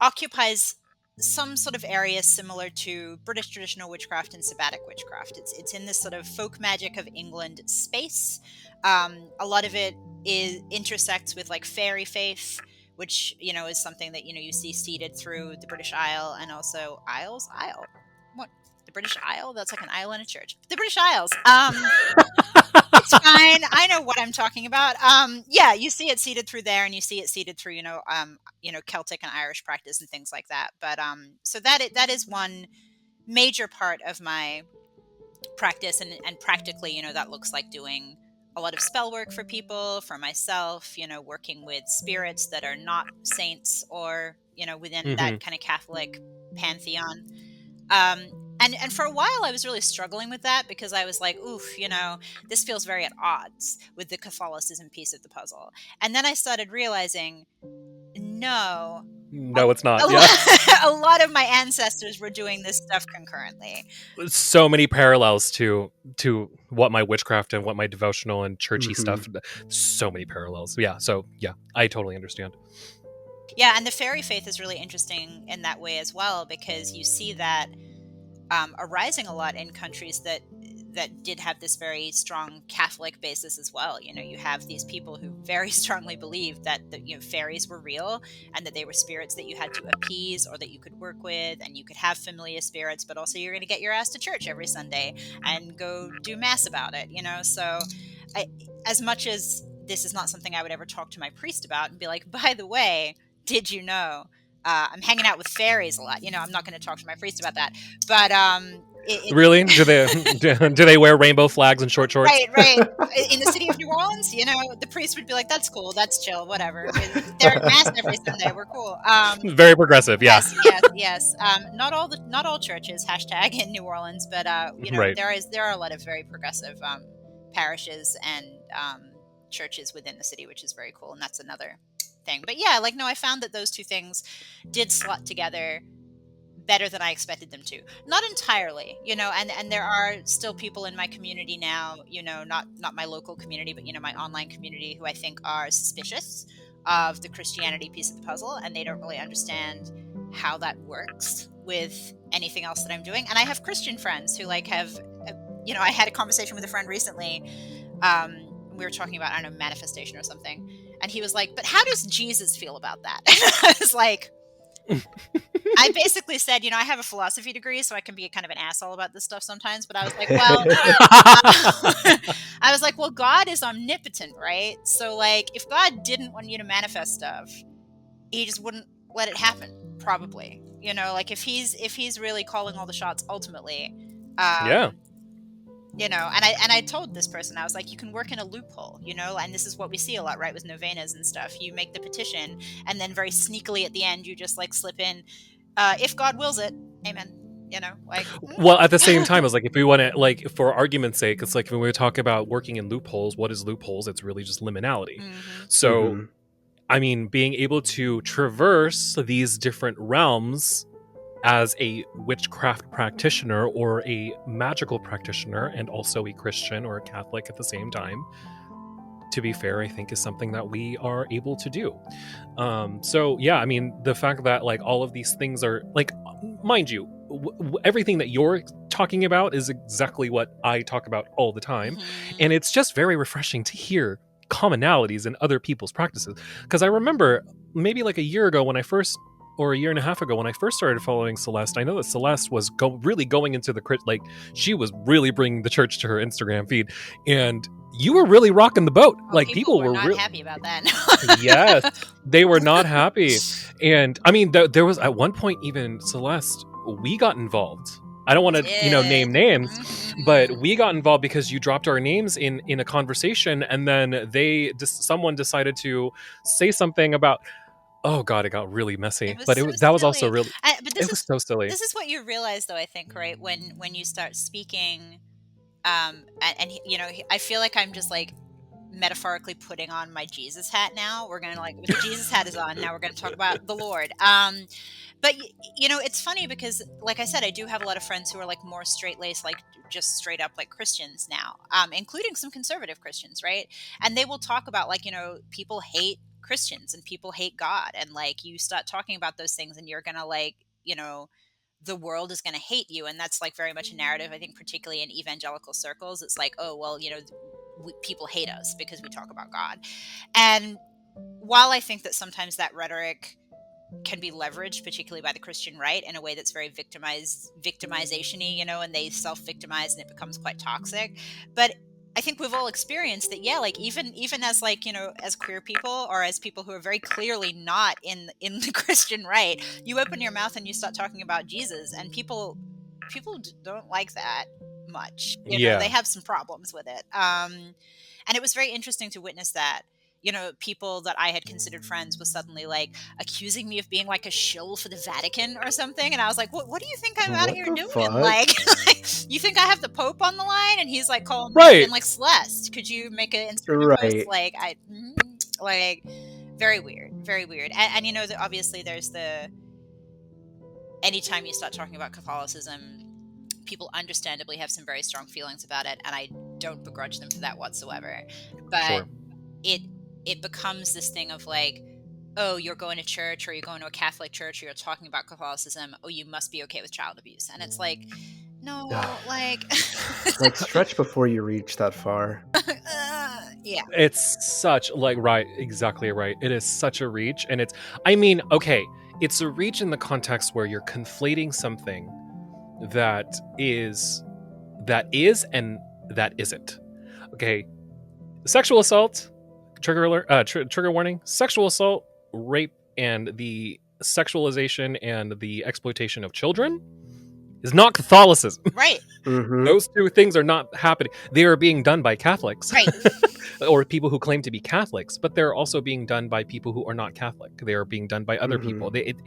occupies some sort of area similar to British traditional witchcraft and sabbatic witchcraft. It's in this sort of folk magic of England space. A lot of it intersects with like fairy faith, which is something that you see seeded through the British Isle, and also Isle. What? The British Isle? That's like an isle in a church. The British Isles. It's fine. I know what I'm talking about. Yeah, you see it seeded through there, and you see it seeded through, Celtic and Irish practice and things like that. But so that is one major part of my practice, and practically, that looks like doing a lot of spell work for people, for myself, working with spirits that are not saints or, within that kind of Catholic pantheon. And for a while I was really struggling with that, because I was like, oof, this feels very at odds with the Catholicism piece of the puzzle. And then I started realizing, no, it's not. A lot of my ancestors were doing this stuff concurrently. So many parallels to what my witchcraft and what my devotional and churchy stuff. So many parallels. Yeah. So yeah, I totally understand. Yeah, and the fairy faith is really interesting in that way as well, because you see that arising a lot in countries that did have this very strong Catholic basis as well. You have these people who very strongly believed that fairies were real, and that they were spirits that you had to appease or that you could work with, and you could have familiar spirits, but also you're going to get your ass to church every Sunday and go do mass about it. So as much as this is not something I would ever talk to my priest about and be like, by the way, did you know I'm hanging out with fairies a lot? I'm not going to talk to my priest about that. But really, do they wear rainbow flags and short shorts? Right. In the city of New Orleans, the priest would be like, "That's cool, that's chill, whatever. They're at mass every Sunday. We're cool." Very progressive, yeah. Yes. Not all churches # in New Orleans, but right. there are a lot of very progressive parishes and churches within the city, which is very cool, and that's another thing. But yeah, I found that those two things did slot together better than I expected them to. Not entirely, and there are still people in my community now, not my local community, but my online community, who I think are suspicious of the Christianity piece of the puzzle, and they don't really understand how that works with anything else that I'm doing. And I have Christian friends who have, I had a conversation with a friend recently. We were talking about, I don't know, manifestation or something. And he was like, but how does Jesus feel about that? And I was like, I basically said, I have a philosophy degree, so I can be kind of an asshole about this stuff sometimes. But I was like, well, God is omnipotent, right? So if God didn't want you to manifest stuff, he just wouldn't let it happen, probably. If he's really calling all the shots ultimately. Yeah. you know, and I told this person, I was like, you can work in a loophole, you know, and this is what we see a lot, right, with novenas and stuff. You make the petition, and then very sneakily at the end, you just like slip in, if God wills it, amen. You know, like. Well, at the same time, it's like, if we want to, like, for argument's sake, it's like when we talk about working in loopholes, what is loopholes? It's really just liminality. Mhm. So, Mhm. I mean, being able to traverse these different realms as a witchcraft practitioner or a magical practitioner, and also a Christian or a Catholic at the same time, to be fair, I think is something that we are able to do. So yeah, I mean, the fact that like all of these things are like, mind you, everything that you're talking about is exactly what I talk about all the time. Mhm. And it's just very refreshing to hear commonalities in other people's practices. Because I remember maybe like a year ago when I first, or a year and a half ago when I first started following Celeste, I know that Celeste was really going into the like, she was really bringing the church to her Instagram feed, and you were really rocking the boat. Oh, Like, people people were were not happy about that. yes, they were not happy. And I mean, there was at one point, even Celeste, we got involved. I don't want to, name names, but we got involved because you dropped our names in a conversation, and then someone decided to say something about. Oh God, it got really messy. It was But so that was also silly. really. But It was so silly. this is what you realize, though, I think, right, when you start speaking, and you know, I feel like I'm just like metaphorically putting on my Jesus hat now. We're gonna, like, the Jesus hat is on now. We're gonna talk about the Lord. But you know, it's funny because, like I said, I do have a lot of friends who are like more straight laced, like just straight up like Christians now, including some conservative Christians, right? And they will talk about, like, you know, people hate Christians and people hate God, and like you start talking about those things, and you're gonna, like, you know, the world is going to hate you. And that's like very much a narrative, I think, particularly in evangelical circles. It's like, oh well, you know, people hate us because we talk about God. And while I think that sometimes that rhetoric can be leveraged, particularly by the Christian right, in a way that's very victimization-y, you know, and they self-victimize and it becomes quite toxic. But I think we've all experienced that, yeah, like even as, like, you know, as queer people or as people who are very clearly not in the Christian right, you open your mouth and you start talking about Jesus, and people don't like that much. You know, Yeah. they have some problems with it. And it was very interesting to witness that. You know, people that I had considered friends was suddenly like accusing me of being like a shill for the Vatican or something, and I was like, what do you think I'm out What here the doing? fuck? Like, you think I have the Pope on the line? And he's like calling me Right. and like, Celeste, could you make an Instagram post? Right. Like, like, very weird, very weird. And you know, obviously there's anytime you start talking about Catholicism, people understandably have some very strong feelings about it, and I don't begrudge them for that whatsoever. But Sure. it becomes this thing of like, oh, you're going to church, or you're going to a Catholic church, or you're talking about Catholicism, oh, you must be okay with child abuse. And it's like, no, like, Like, stretch before you reach that far. yeah. It's such, like, right, exactly right. It is such a reach, and I mean, okay, it's a reach in the context where you're conflating something that is and that isn't. Okay, sexual assault, trigger alert, trigger warning, sexual assault, rape, and the sexualization and the exploitation of children is not Catholicism. Right. Mhm. Those two things are not happening. They are being done by Catholics. Right. Or people who claim to be Catholics, but they're also being done by people who are not Catholic. They are being done by other Mhm. people. It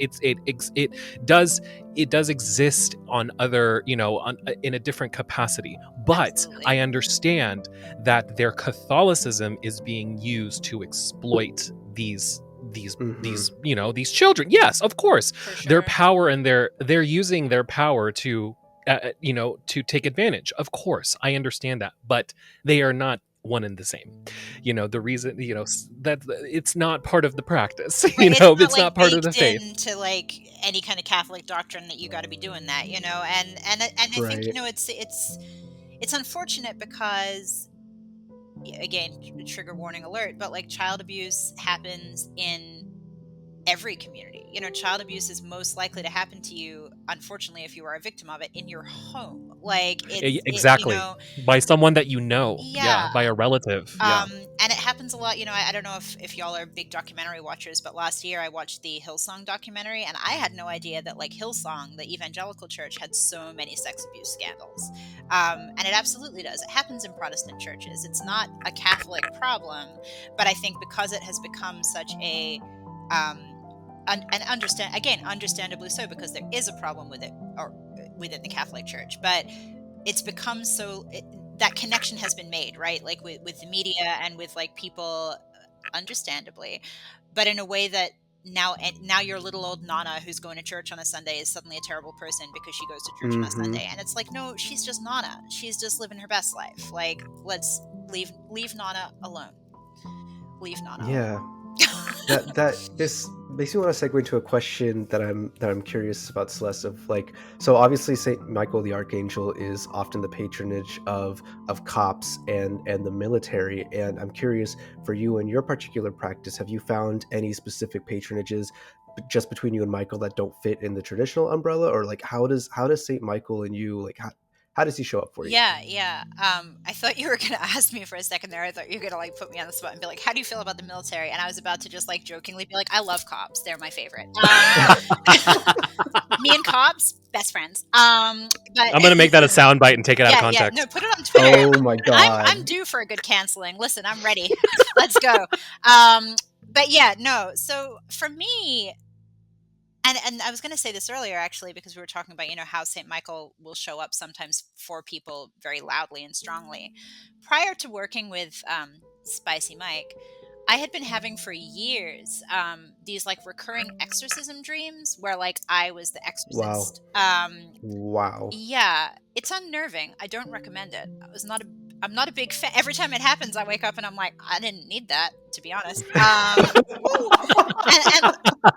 does exist on other, you know, in a different capacity. But Absolutely. I understand that their Catholicism is being used to exploit these you know, these children. Yes, of course, For sure. their power, and they're using their power to you know, to take advantage. Of course, I understand that, but they are not one and the same. You know, the reason, you know, that it's not part of the practice. Right, You know, it's like not part of the baked faith. into like any kind of Catholic doctrine that you got to be doing that, you know. And I think, you Right. know, it's unfortunate because, again, trigger warning alert, but like child abuse happens in every community. You know, child abuse is most likely to happen to you, unfortunately, if you are a victim of it, in your home. Like Exactly. By someone that you know. Yeah. By a relative. And it happens a lot. I don't know if y'all are big documentary watchers, but last year I watched the Hillsong documentary, and I had no idea that like Hillsong, the evangelical church, had so many sex abuse scandals. And it absolutely does. It happens in Protestant churches. It's not a Catholic problem, but I think because it has become such a understandably so, because there is a problem with it, or within the Catholic Church, but it's become so that connection has been made, right? Like with the media and with like people, understandably, but in a way that now your little old Nana who's going to church on a Sunday is suddenly a terrible person because she goes to church on a Sunday. And it's like, no, she's just Nana. She's just living her best life. Like, let's leave Nana alone. Leave Nana alone. That this makes me want to segue into a question that I'm curious about, Celeste. Of like, so obviously Saint Michael the Archangel is often the patronage of cops and the military, and I'm curious, for you and your particular practice, have you found any specific patronages just between you and Michael that don't fit in the traditional umbrella, or like how does Saint Michael and you, like, how does he show up for you? Yeah. I thought you were going to ask me for a second there. I thought you were going to like put me on the spot and be like, how do you feel about the military? And I was about to just like jokingly be like, I love cops. They're my favorite. Me and cops, best friends. But I'm going to make that a soundbite and take it out of context. No, put it on Twitter. Oh my God. I'm due for a good canceling. Listen, I'm ready. Let's go. But yeah, no. So for me, and I was going to say this earlier, actually, because we were talking about, how St. Michael will show up sometimes for people very loudly and strongly. Prior to working with Spicy Mike, I had been having for years these like recurring exorcism dreams where like I was the exorcist. Wow. Yeah, it's unnerving. I don't recommend it. I'm not a big fan. Every time it happens, I wake up and I'm like, I didn't need that, to be honest. And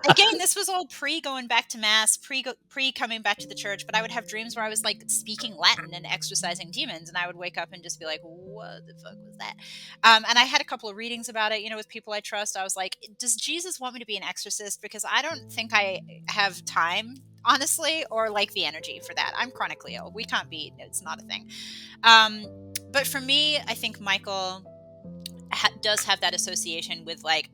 again, this was all pre going back to mass, pre coming back to the church. But I would have dreams where I was like speaking Latin and exorcising demons, and I would wake up and just be like, "What the fuck was that?" And I had a couple of readings about it, with people I trust. I was like, "Does Jesus want me to be an exorcist? Because I don't think I have time." Honestly, or like the energy for that. I'm chronically ill. We can't be. It's not a thing. But for me, I think Michael does have that association with like,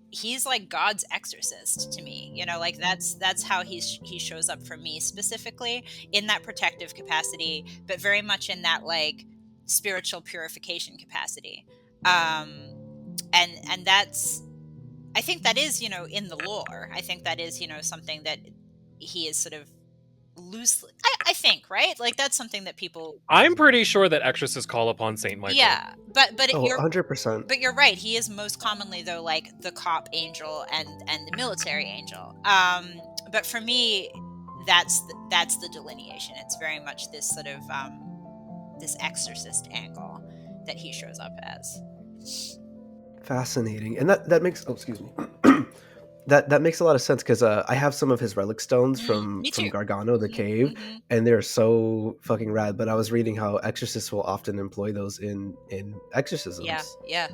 he's like God's exorcist to me. Like that's how he shows up for me specifically, in that protective capacity, but very much in that like spiritual purification capacity. And that's, I think that is, in the lore. I think that is, something that he is sort of loosely, I think, right? Like that's something that people. I'm pretty sure that exorcists call upon Saint Michael. Yeah, but you're 100%. But you're right. He is most commonly though like the cop angel and the military angel. But for me, that's the delineation. It's very much this sort of this exorcist angle that he shows up as. Fascinating, and that makes. Oh, excuse me. That makes a lot of sense, because I have some of his relic stones from Gargano, the cave, and they're so fucking rad. But I was reading how exorcists will often employ those in exorcisms. Yeah,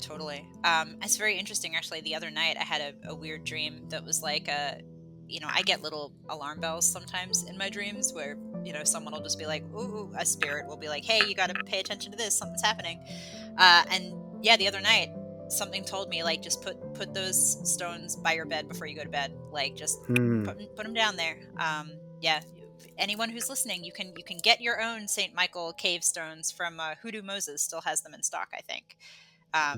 totally. It's very interesting, actually. The other night, I had a weird dream that was like I get little alarm bells sometimes in my dreams where someone will just be like, "Ooh," a spirit will be like, "Hey, you got to pay attention to this. Something's happening." And yeah, the other night, something told me like, just put those stones by your bed before you go to bed. Like just put them down there. Yeah, anyone who's listening, you can get your own Saint Michael cave stones from Hoodoo Moses. Still has them in stock, I think.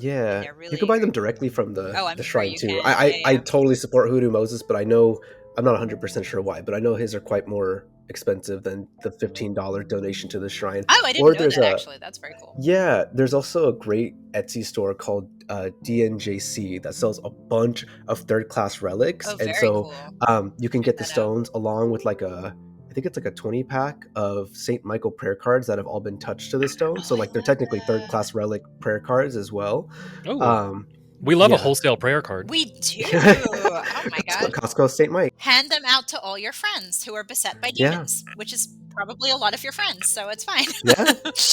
Yeah, really, you can buy them directly from the shrine too. I totally support Hoodoo Moses, but I know I'm not 100% sure why, but I know his are quite more expensive than the $15 donation to the shrine. Oh, I didn't know that, actually. That's very cool. Yeah, there's also a great Etsy store called DNJC that sells a bunch of third-class relics. Oh, and so cool. You can get the stones along with like I think it's like a 20-pack of St. Michael prayer cards that have all been touched to the stone. So like they're technically third-class relic prayer cards as well. Oh. We love a wholesale prayer card. We do. Oh my God. Costco St. Mike. Hand them out to all your friends who are beset by demons, which is probably a lot of your friends, so it's fine.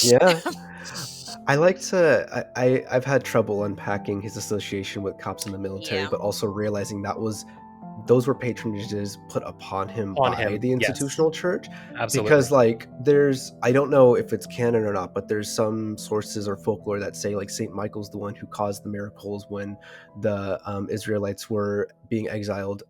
Yeah. I like to. I've had trouble unpacking his association with cops in the military, but also realizing that was those were patronages put upon him On by him, the yes. institutional church. Absolutely. Because like I don't know if it's canon or not, but there's some sources or folklore that say like Saint Michael's the one who caused the miracles when the Israelites were being exiled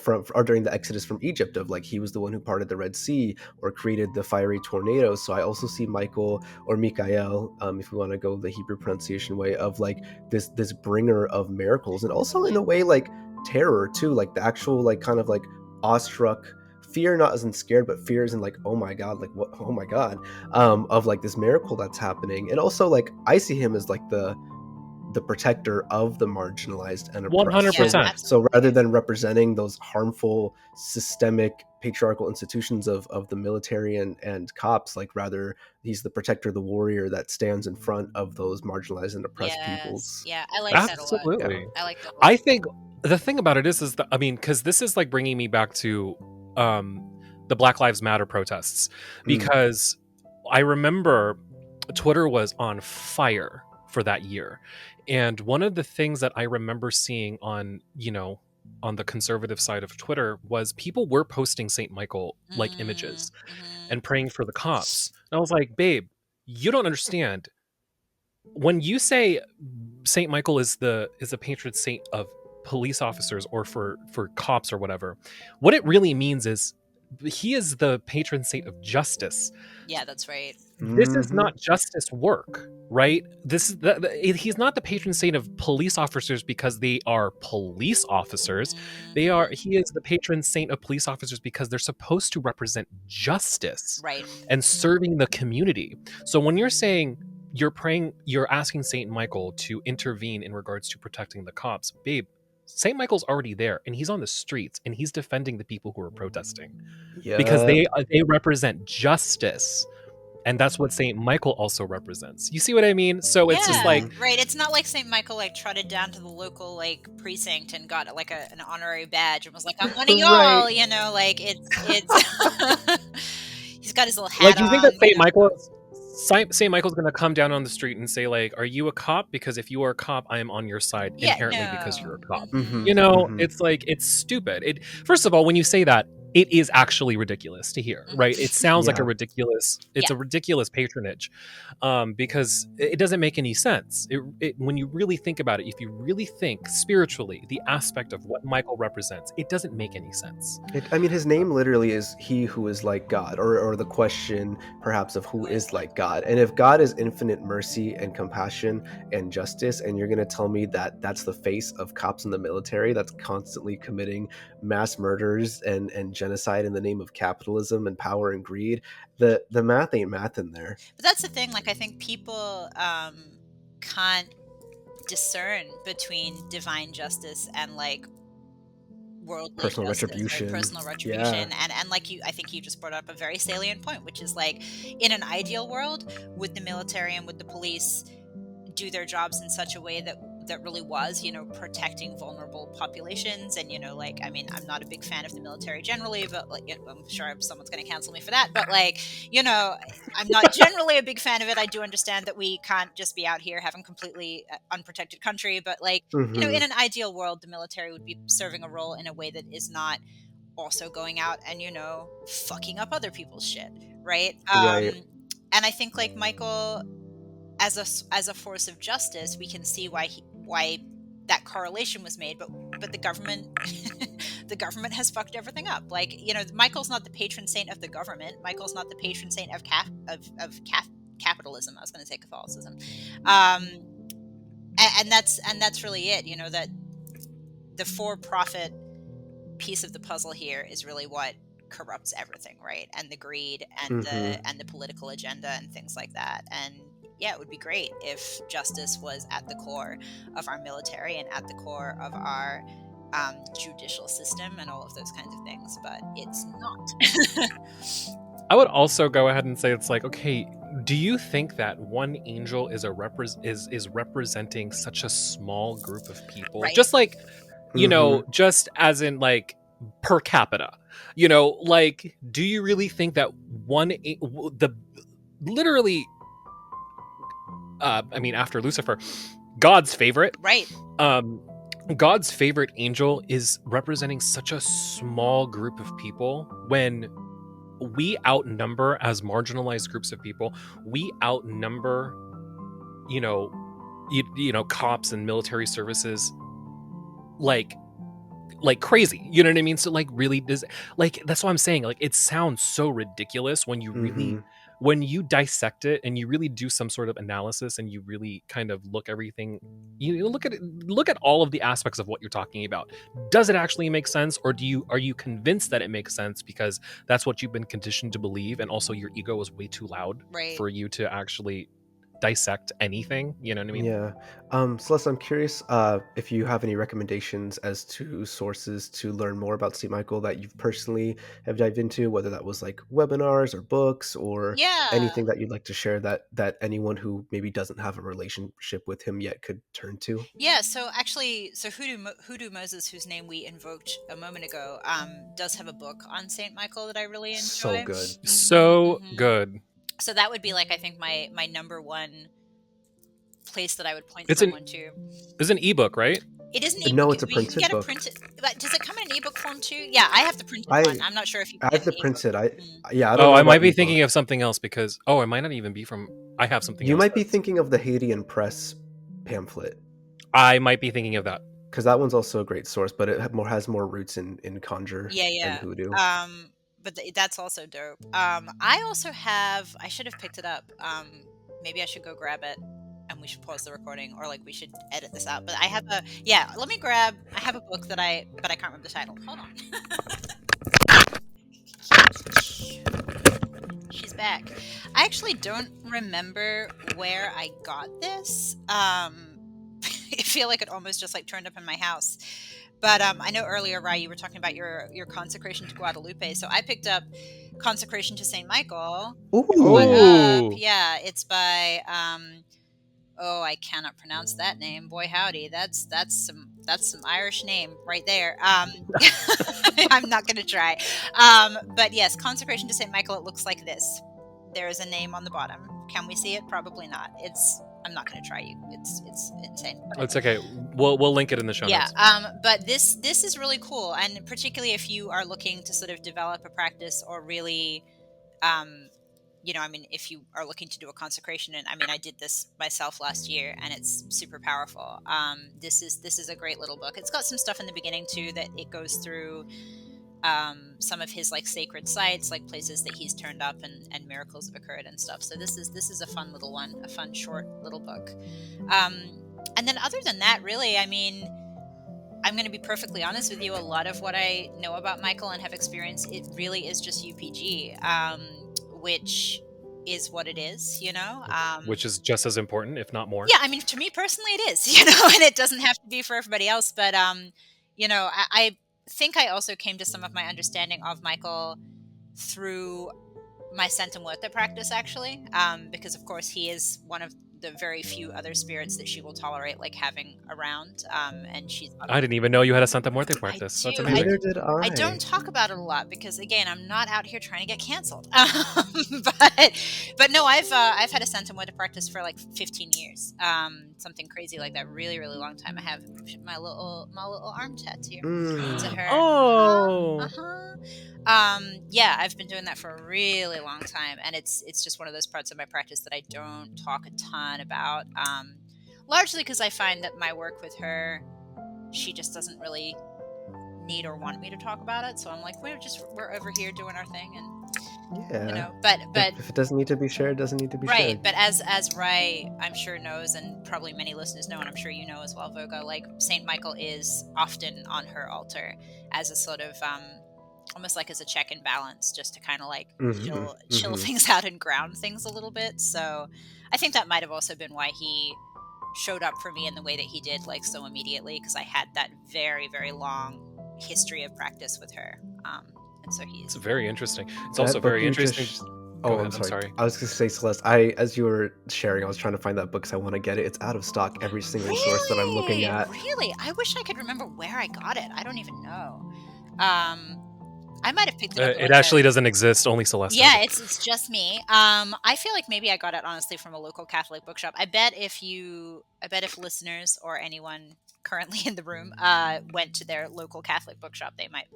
or during the Exodus from Egypt, of like he was the one who parted the Red Sea or created the fiery tornadoes. So I also see Michael, or Mikael, if we want to go the Hebrew pronunciation way, of like this bringer of miracles, and also in a way like terror too, like the actual like kind of like awestruck fear, not as in scared, but fear as in like, oh my god, like what, oh my god, of like this miracle that's happening. And also like I see him as like the protector of the marginalized and oppressed. 100%. So rather than representing those harmful systemic patriarchal institutions of the military and cops, like rather he's the protector, the warrior that stands in front of those marginalized and oppressed peoples. Yeah, I like that a lot. Absolutely. Yeah. I like that a lot. I think the thing about it is that, I mean, because this is like bringing me back to the Black Lives Matter protests, because I remember Twitter was on fire for that year. And one of the things that I remember seeing on the conservative side of Twitter was people were posting Saint Michael like images and praying for the cops. And I was like, babe, you don't understand. When you say Saint Michael is a patron saint of police officers or for cops or whatever, what it really means is he is the patron saint of justice. Yeah, that's right. This is not justice work, right? He's not the patron saint of police officers because they are police officers. He is the patron saint of police officers because they're supposed to represent justice, right, and serving the community. So when you're saying you're asking Saint Michael to intervene in regards to protecting the cops, babe, Saint Michael's already there, and he's on the streets, and he's defending the people who are protesting, because they represent justice, and that's what Saint Michael also represents. You see what I mean? So it's just like, right. It's not like Saint Michael like trotted down to the local like precinct and got like an honorary badge and was like, "I'm one of y'all," you know, like it's he's got his little hat like, you think that on, Saint Michael's going to come down on the street and say like, "Are you a cop? Because if you are a cop, I am on your side inherently because you're a cop." It's like, it's stupid. First of all, when you say that, it is actually ridiculous to hear, right? It sounds like a ridiculous patronage, because it doesn't make any sense. When you really think about it, if you really think spiritually, the aspect of what Michael represents, it doesn't make any sense. I mean, his name literally is "He who is like God," or the question perhaps of who is like God. And if God is infinite mercy and compassion and justice, and you're going to tell me that that's the face of cops in the military that's constantly committing mass murders and genocide in the name of capitalism and power and greed, the math ain't math in there. But that's the thing, like I think people can't discern between divine justice and like worldly personal justice, retribution. Right? Personal retribution. And like I think you just brought up a very salient point, which is like, in an ideal world, would the military and would the police do their jobs in such a way that really was, protecting vulnerable populations? And, like, I mean, I'm not a big fan of the military generally, but like, I'm sure someone's going to cancel me for that. But like, I'm not generally a big fan of it. I do understand that we can't just be out here having completely unprotected country. But like, in an ideal world, the military would be serving a role in a way that is not also going out and, fucking up other people's shit. Right. Right. And I think like Michael, as a force of justice, we can see why that correlation was made, but the government the government has fucked everything up. Like, Michael's not the patron saint of the government. Michael's not the patron saint of capitalism. I was going to say Catholicism, and that's really it. That the for-profit piece of the puzzle here is really what corrupts everything, right? And the greed and the political agenda and things like that. And yeah, it would be great if justice was at the core of our military and at the core of our judicial system and all of those kinds of things, but it's not. I would also go ahead and say, it's like, okay, do you think that one angel is is representing such a small group of people? Right. Just like, just as in like per capita, like, do you really think that literally, I mean, after Lucifer, God's favorite, right? God's favorite angel is representing such a small group of people when we outnumber as marginalized groups of people. We outnumber, you know, cops and military services like crazy. You know what I mean? So like really does like that's what I'm saying. Like it sounds so ridiculous when you really when you dissect it and you really do some sort of analysis and you really kind of look everything, you look at it, look at all of the aspects of what you're talking about. Does it actually make sense, or are you convinced that it makes sense because that's what you've been conditioned to believe, and also your ego is way too loud Right. for you to actually dissect anything? You know what I mean? Yeah. Celeste, I'm curious if you have any recommendations as to sources to learn more about St. Michael that you've personally have dived into, whether that was like webinars or books or Yeah. anything that you'd like to share that anyone who maybe doesn't have a relationship with him yet could turn to. Yeah, so actually, Hoodoo Moses, whose name we invoked a moment ago, does have a book on Saint Michael that I really So enjoy. good. So Mhm. good. So that would be like I think my number one place that I would point It's someone to. an ebook, right? It is an No, ebook. it's a You can printed get a book. printed. But does it come in an ebook form too? Yeah, I have the printed one. I I'm not sure if you I can get have the an ebook. printed. I Mm. don't know I might about be ebook. thinking of something else because it might not even be from. I have something You else. might be thinking of the Haitian Press pamphlet, I might be thinking of that. because that one's also a great source, but it has more roots in conjure and Yeah. hoodoo. But that's also dope. I also have. I should have picked it up. Maybe I should go grab it, and we should pause the recording, or like we should edit this out. But I have a. Yeah, let me grab. I have a book but I can't remember the title. Hold on. She's back. I actually don't remember where I got this. I feel like it almost just like turned up in my house. But I know earlier, Rai, you were talking about your consecration to Guadalupe. So I picked up Consecration to Saint Michael. What up? Ooh. Yeah, it's by I cannot pronounce that name. Boy howdy, that's some Irish name right there. I'm not gonna try. But yes, Consecration to Saint Michael. It looks like this. There is a name on the bottom. Can we see it? Probably not. I'm not going to try you. It's insane. But It's okay. We'll link it in the show yeah, notes. but this is really cool, and particularly if you are looking to sort of develop a practice or really, if you are looking to do a consecration, and I did this myself last year, and it's super powerful. This is a great little book. It's got some stuff in the beginning too that it goes through. Some of his like sacred sites, like places that he's turned up and miracles have occurred and stuff. So this is a fun little one, a fun short little book. And then other than that, really, I'm going to be perfectly honest with you. A lot of what I know about Michael and have experienced, it really is just UPG, which is what it is, Which is just as important, if not more. Yeah, to me personally, it is, and it doesn't have to be for everybody else. But I think I also came to some of my understanding of Michael through my Santa Muerte practice, actually, because of course he is one of the very few other spirits that she will tolerate like having around, and she's. I didn't even know you had a Santa Muerte practice. That's amazing. Neither did I. I don't talk about it a lot because, again, I'm not out here trying to get canceled. But no, I've had a Santa Muerte practice for like 15 years, something crazy like that. Really, really long time. I have my little arm tattoo to her. Oh. Yeah, I've been doing that for a really long time, and it's just one of those parts of my practice that I don't talk a ton about. Largely because I find that my work with her, she just doesn't really need or want me to talk about it. So I'm like, we're over here doing our thing, and yeah, but if it doesn't need to be shared, it doesn't need to be right. shared. But as Rai, I'm sure knows, and probably many listeners know, and I'm sure you know as well, Voga, like Saint Michael is often on her altar as a sort of almost like as a check and balance, just to kind of like chill things out and ground things a little bit. So I think that might have also been why he showed up for me in the way that he did, like so immediately, because I had that very, very long history of practice with her. And so It's very interesting. It's That also book very you interesting. just- Go Oh, ahead, I'm sorry. I was going to say, Celeste, as you were sharing, I was trying to find that book because I want to get it. It's out of stock, every single source that I'm looking at. Really? I wish I could remember where I got it. I don't even know. I might have picked it up. At It like actually doesn't exist. Only Celeste has Yeah, it. it's just me. I feel like maybe I got it honestly from a local Catholic bookshop. I bet if listeners or anyone currently in the room went to their local Catholic bookshop, they might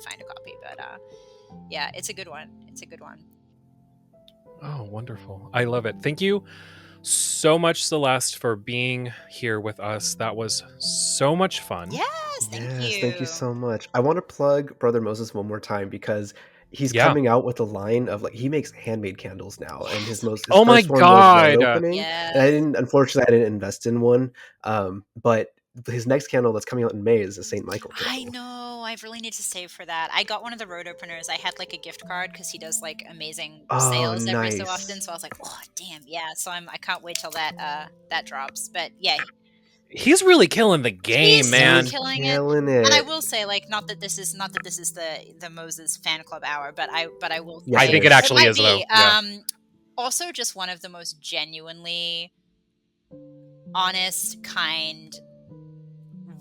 find a copy. But yeah, it's a good one. It's a good one. Oh, wonderful. I love it. Thank you so much, Celeste, for being here with us. That was so much fun. Yes, Thank you so much. I want to plug Brother Moses one more time because he's Yeah. coming out with a line of, like, he makes handmade candles now, and his Oh my first one was white God. opening, and I didn't invest in one. But his next candle that's coming out in May is a Saint Michael I candle. know. I really need to save for that. I got one of the road openers. I had like a gift card because he does like amazing Oh, sales every so often. nice. So I was like, oh damn, yeah. So I can't wait till that drops. But yeah, He's really killing the game, he's man. so killing Killing it. And I it. will say, like, not that this is the Moses fan club hour, but I will say Yes, I think it is. actually might is, be. though. Yeah. Also just one of the most genuinely honest, kind,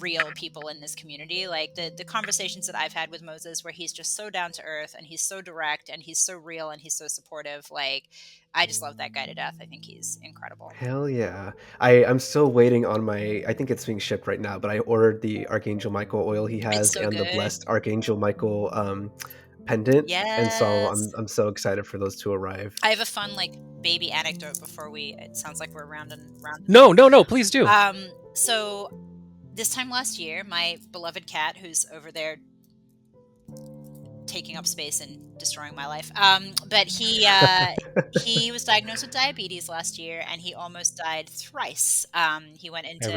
real people in this community. Like the conversations that I've had with Moses, where he's just so down to earth and he's so direct and he's so real and he's so supportive. Like, I just love that guy to death. I think he's incredible. Hell yeah. I'm still waiting on I think it's being shipped right now, but I ordered the Archangel Michael oil he has so and the good. blessed Archangel Michael pendant. And so Yes. I'm so excited for those to arrive. I have a fun like baby anecdote before it sounds like we're round and round. No, please do. So this time last year, my beloved cat, who's over there taking up space and destroying my life, but he was diagnosed with diabetes last year, and he almost died thrice. He went into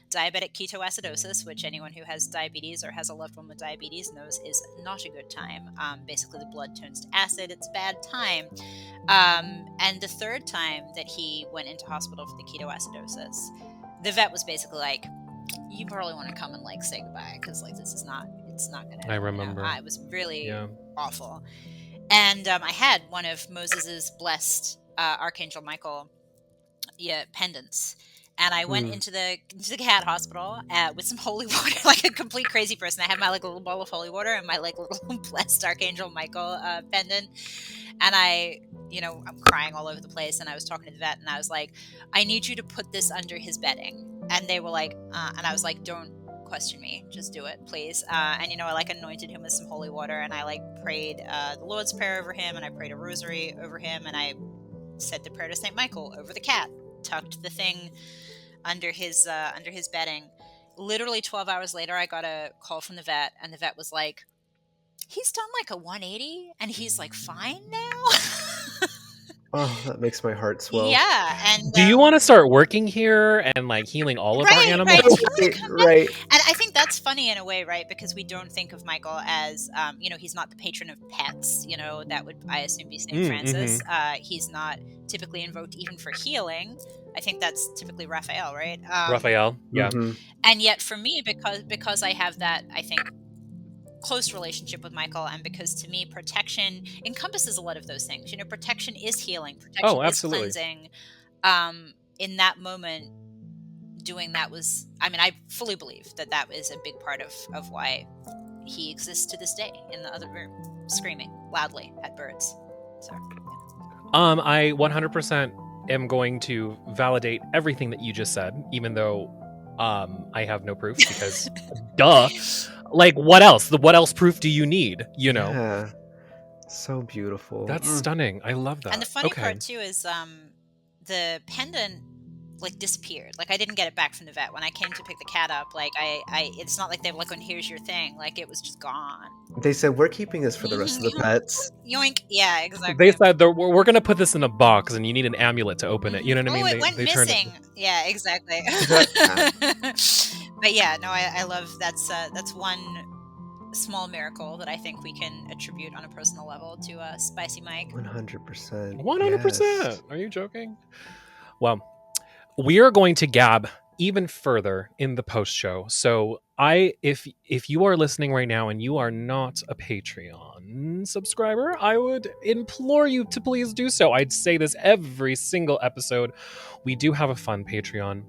diabetic ketoacidosis, which anyone who has diabetes or has a loved one with diabetes knows is not a good time. Basically, the blood turns to acid. It's a bad time. And the third time that he went into hospital for the ketoacidosis, the vet was basically like, you probably want to come and like say goodbye because like it's not gonna. I remember. It was really awful. And I had one of Moses's blessed Archangel Michael pendants, and I went into the cat hospital with some holy water, like a complete crazy person. I had my like little bowl of holy water and my like little blessed Archangel Michael pendant, and I'm crying all over the place. And I was talking to the vet, and I was like, I need you to put this under his bedding. And they were like, and I was like, don't question me, just do it, please. And I like anointed him with some holy water, and I like prayed the Lord's Prayer over him, and I prayed a rosary over him, and I said the prayer to Saint Michael over the cat, tucked the thing under his bedding. Literally 12 hours later, I got a call from the vet, and the vet was like, he's done like a 180 and he's like fine now. Oh, that makes my heart swell. Yeah. And do you want to start working here and like healing all of our animals? Right. And I think that's funny in a way, right? Because we don't think of Michael as, he's not the patron of pets. That would, I assume, be St. Francis. He's not typically invoked even for healing. I think that's typically Raphael, right? Raphael, yeah. And yet for me, because I have that, I think, close relationship with Michael, and because to me protection encompasses a lot of those things. Protection is healing, protection is cleansing. In that moment, doing that was, I fully believe that is a big part of why he exists to this day in the other room, screaming loudly at birds. So I 100% am going to validate everything that you just said, even though I have no proof because duh. Like, what else? What else proof do you need? Yeah. So beautiful. That's stunning. I love that. And the funny part too is the pendant like disappeared. Like I didn't get it back from the vet when I came to pick the cat up. Like I it's not like they were like, here's your thing. Like it was just gone. They said, we're keeping this for the rest of the pets. Yoink. Yeah, exactly. They said we're going to put this in a box and you need an amulet to open it. You know what I mean? It went missing. Yeah, exactly. But yeah, no, I love that's one small miracle that I think we can attribute on a personal level to Spicy Mike. 100%. 100%. Yes. Are you joking? Well, we are going to gab even further in the post show. So if you are listening right now and you are not a Patreon subscriber, I would implore you to please do so. I'd say this every single episode. We do have a fun Patreon.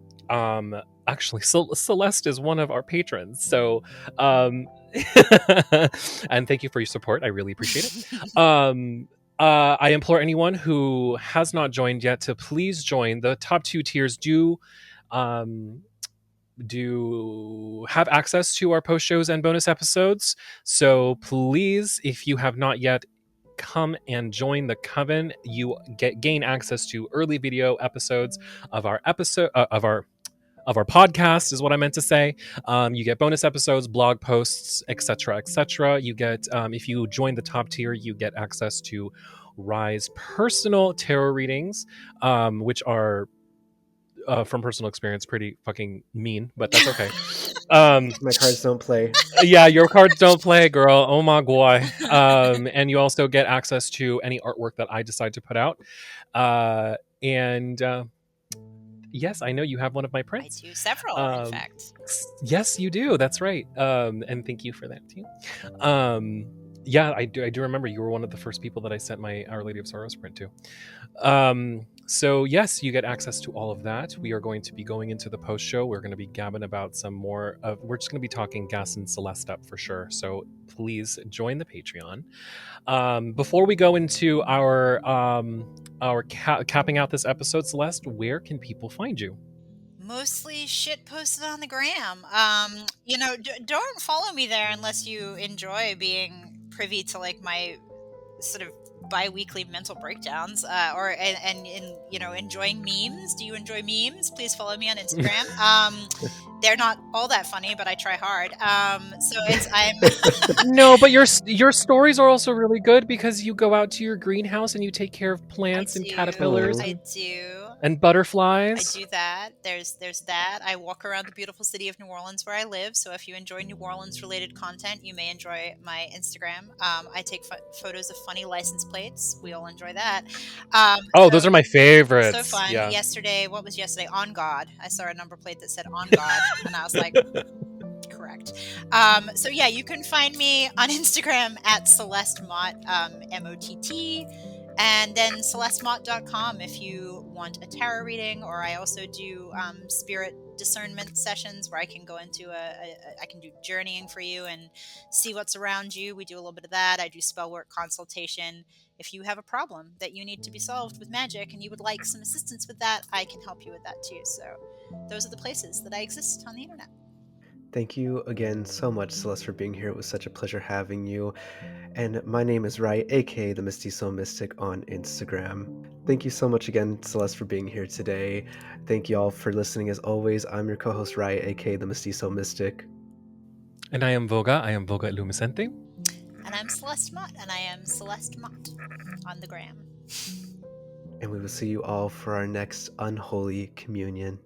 actually, Celeste is one of our patrons. So, and thank you for your support. I really appreciate it. I implore anyone who has not joined yet to please join. The top 2 tiers um, do have access to our post shows and bonus episodes. So please, if you have not yet, come and join the coven. You gain access to early video episodes of our podcast is what I meant to say. You get bonus episodes, blog posts, etc., etc. You get, if you join the top tier, you get access to Rise personal tarot readings, which are from personal experience pretty fucking mean, but that's okay. My cards don't play. Yeah, your cards don't play, girl. Oh my boy. And you also get access to any artwork that I decide to put out. And yes, I know you have one of my prints. I do several, in fact. Yes, you do. That's right. And thank you for that too. Yeah, I do remember you were one of the first people that I sent my Our Lady of Sorrows print to. So yes, you get access to all of that. We are going to be going into the post show. We're going to be gabbing about some more of. We're just going to be talking Gas and Celeste up for sure. So please join the Patreon. Before we go into our capping out this episode, Celeste, where can people find you? Mostly shit posted on the gram. Don't follow me there unless you enjoy being privy to like my sort of bi-weekly mental breakdowns, and enjoying memes. Do you enjoy memes? Please follow me on Instagram. They're not all that funny, but I try hard. So I'm No, but your stories are also really good because you go out to your greenhouse and you take care of plants and caterpillars and butterflies. I do that. There's that. I walk around the beautiful city of New Orleans where I live. So if you enjoy New Orleans related content, you may enjoy my Instagram. I take photos of funny license plates. We all enjoy that. Those are my favorites. So fun. Yeah. What was yesterday? On God. I saw a number plate that said On God, and I was like, correct. So yeah, you can find me on Instagram at Celeste Mott, MOTT. And then celestemott.com if you want a tarot reading, or I also do spirit discernment sessions where I can go into I can do journeying for you and see what's around you. We do a little bit of that. I do spell work consultation. If you have a problem that you need to be solved with magic and you would like some assistance with that, I can help you with that too. So those are the places that I exist on the internet. Thank you again so much, Celeste, for being here. It was such a pleasure having you. And my name is Rai, aka the Mestizo Mystic on Instagram. Thank you so much again, Celeste, for being here today. Thank you all for listening. As always, I'm your co-host Rai, aka the Mestizo Mystic. And I am Voga. I am Voga Illumiscente. And I'm Celeste Mott, and I am Celeste Mott on the gram. And we will see you all for our next Unholy Communion.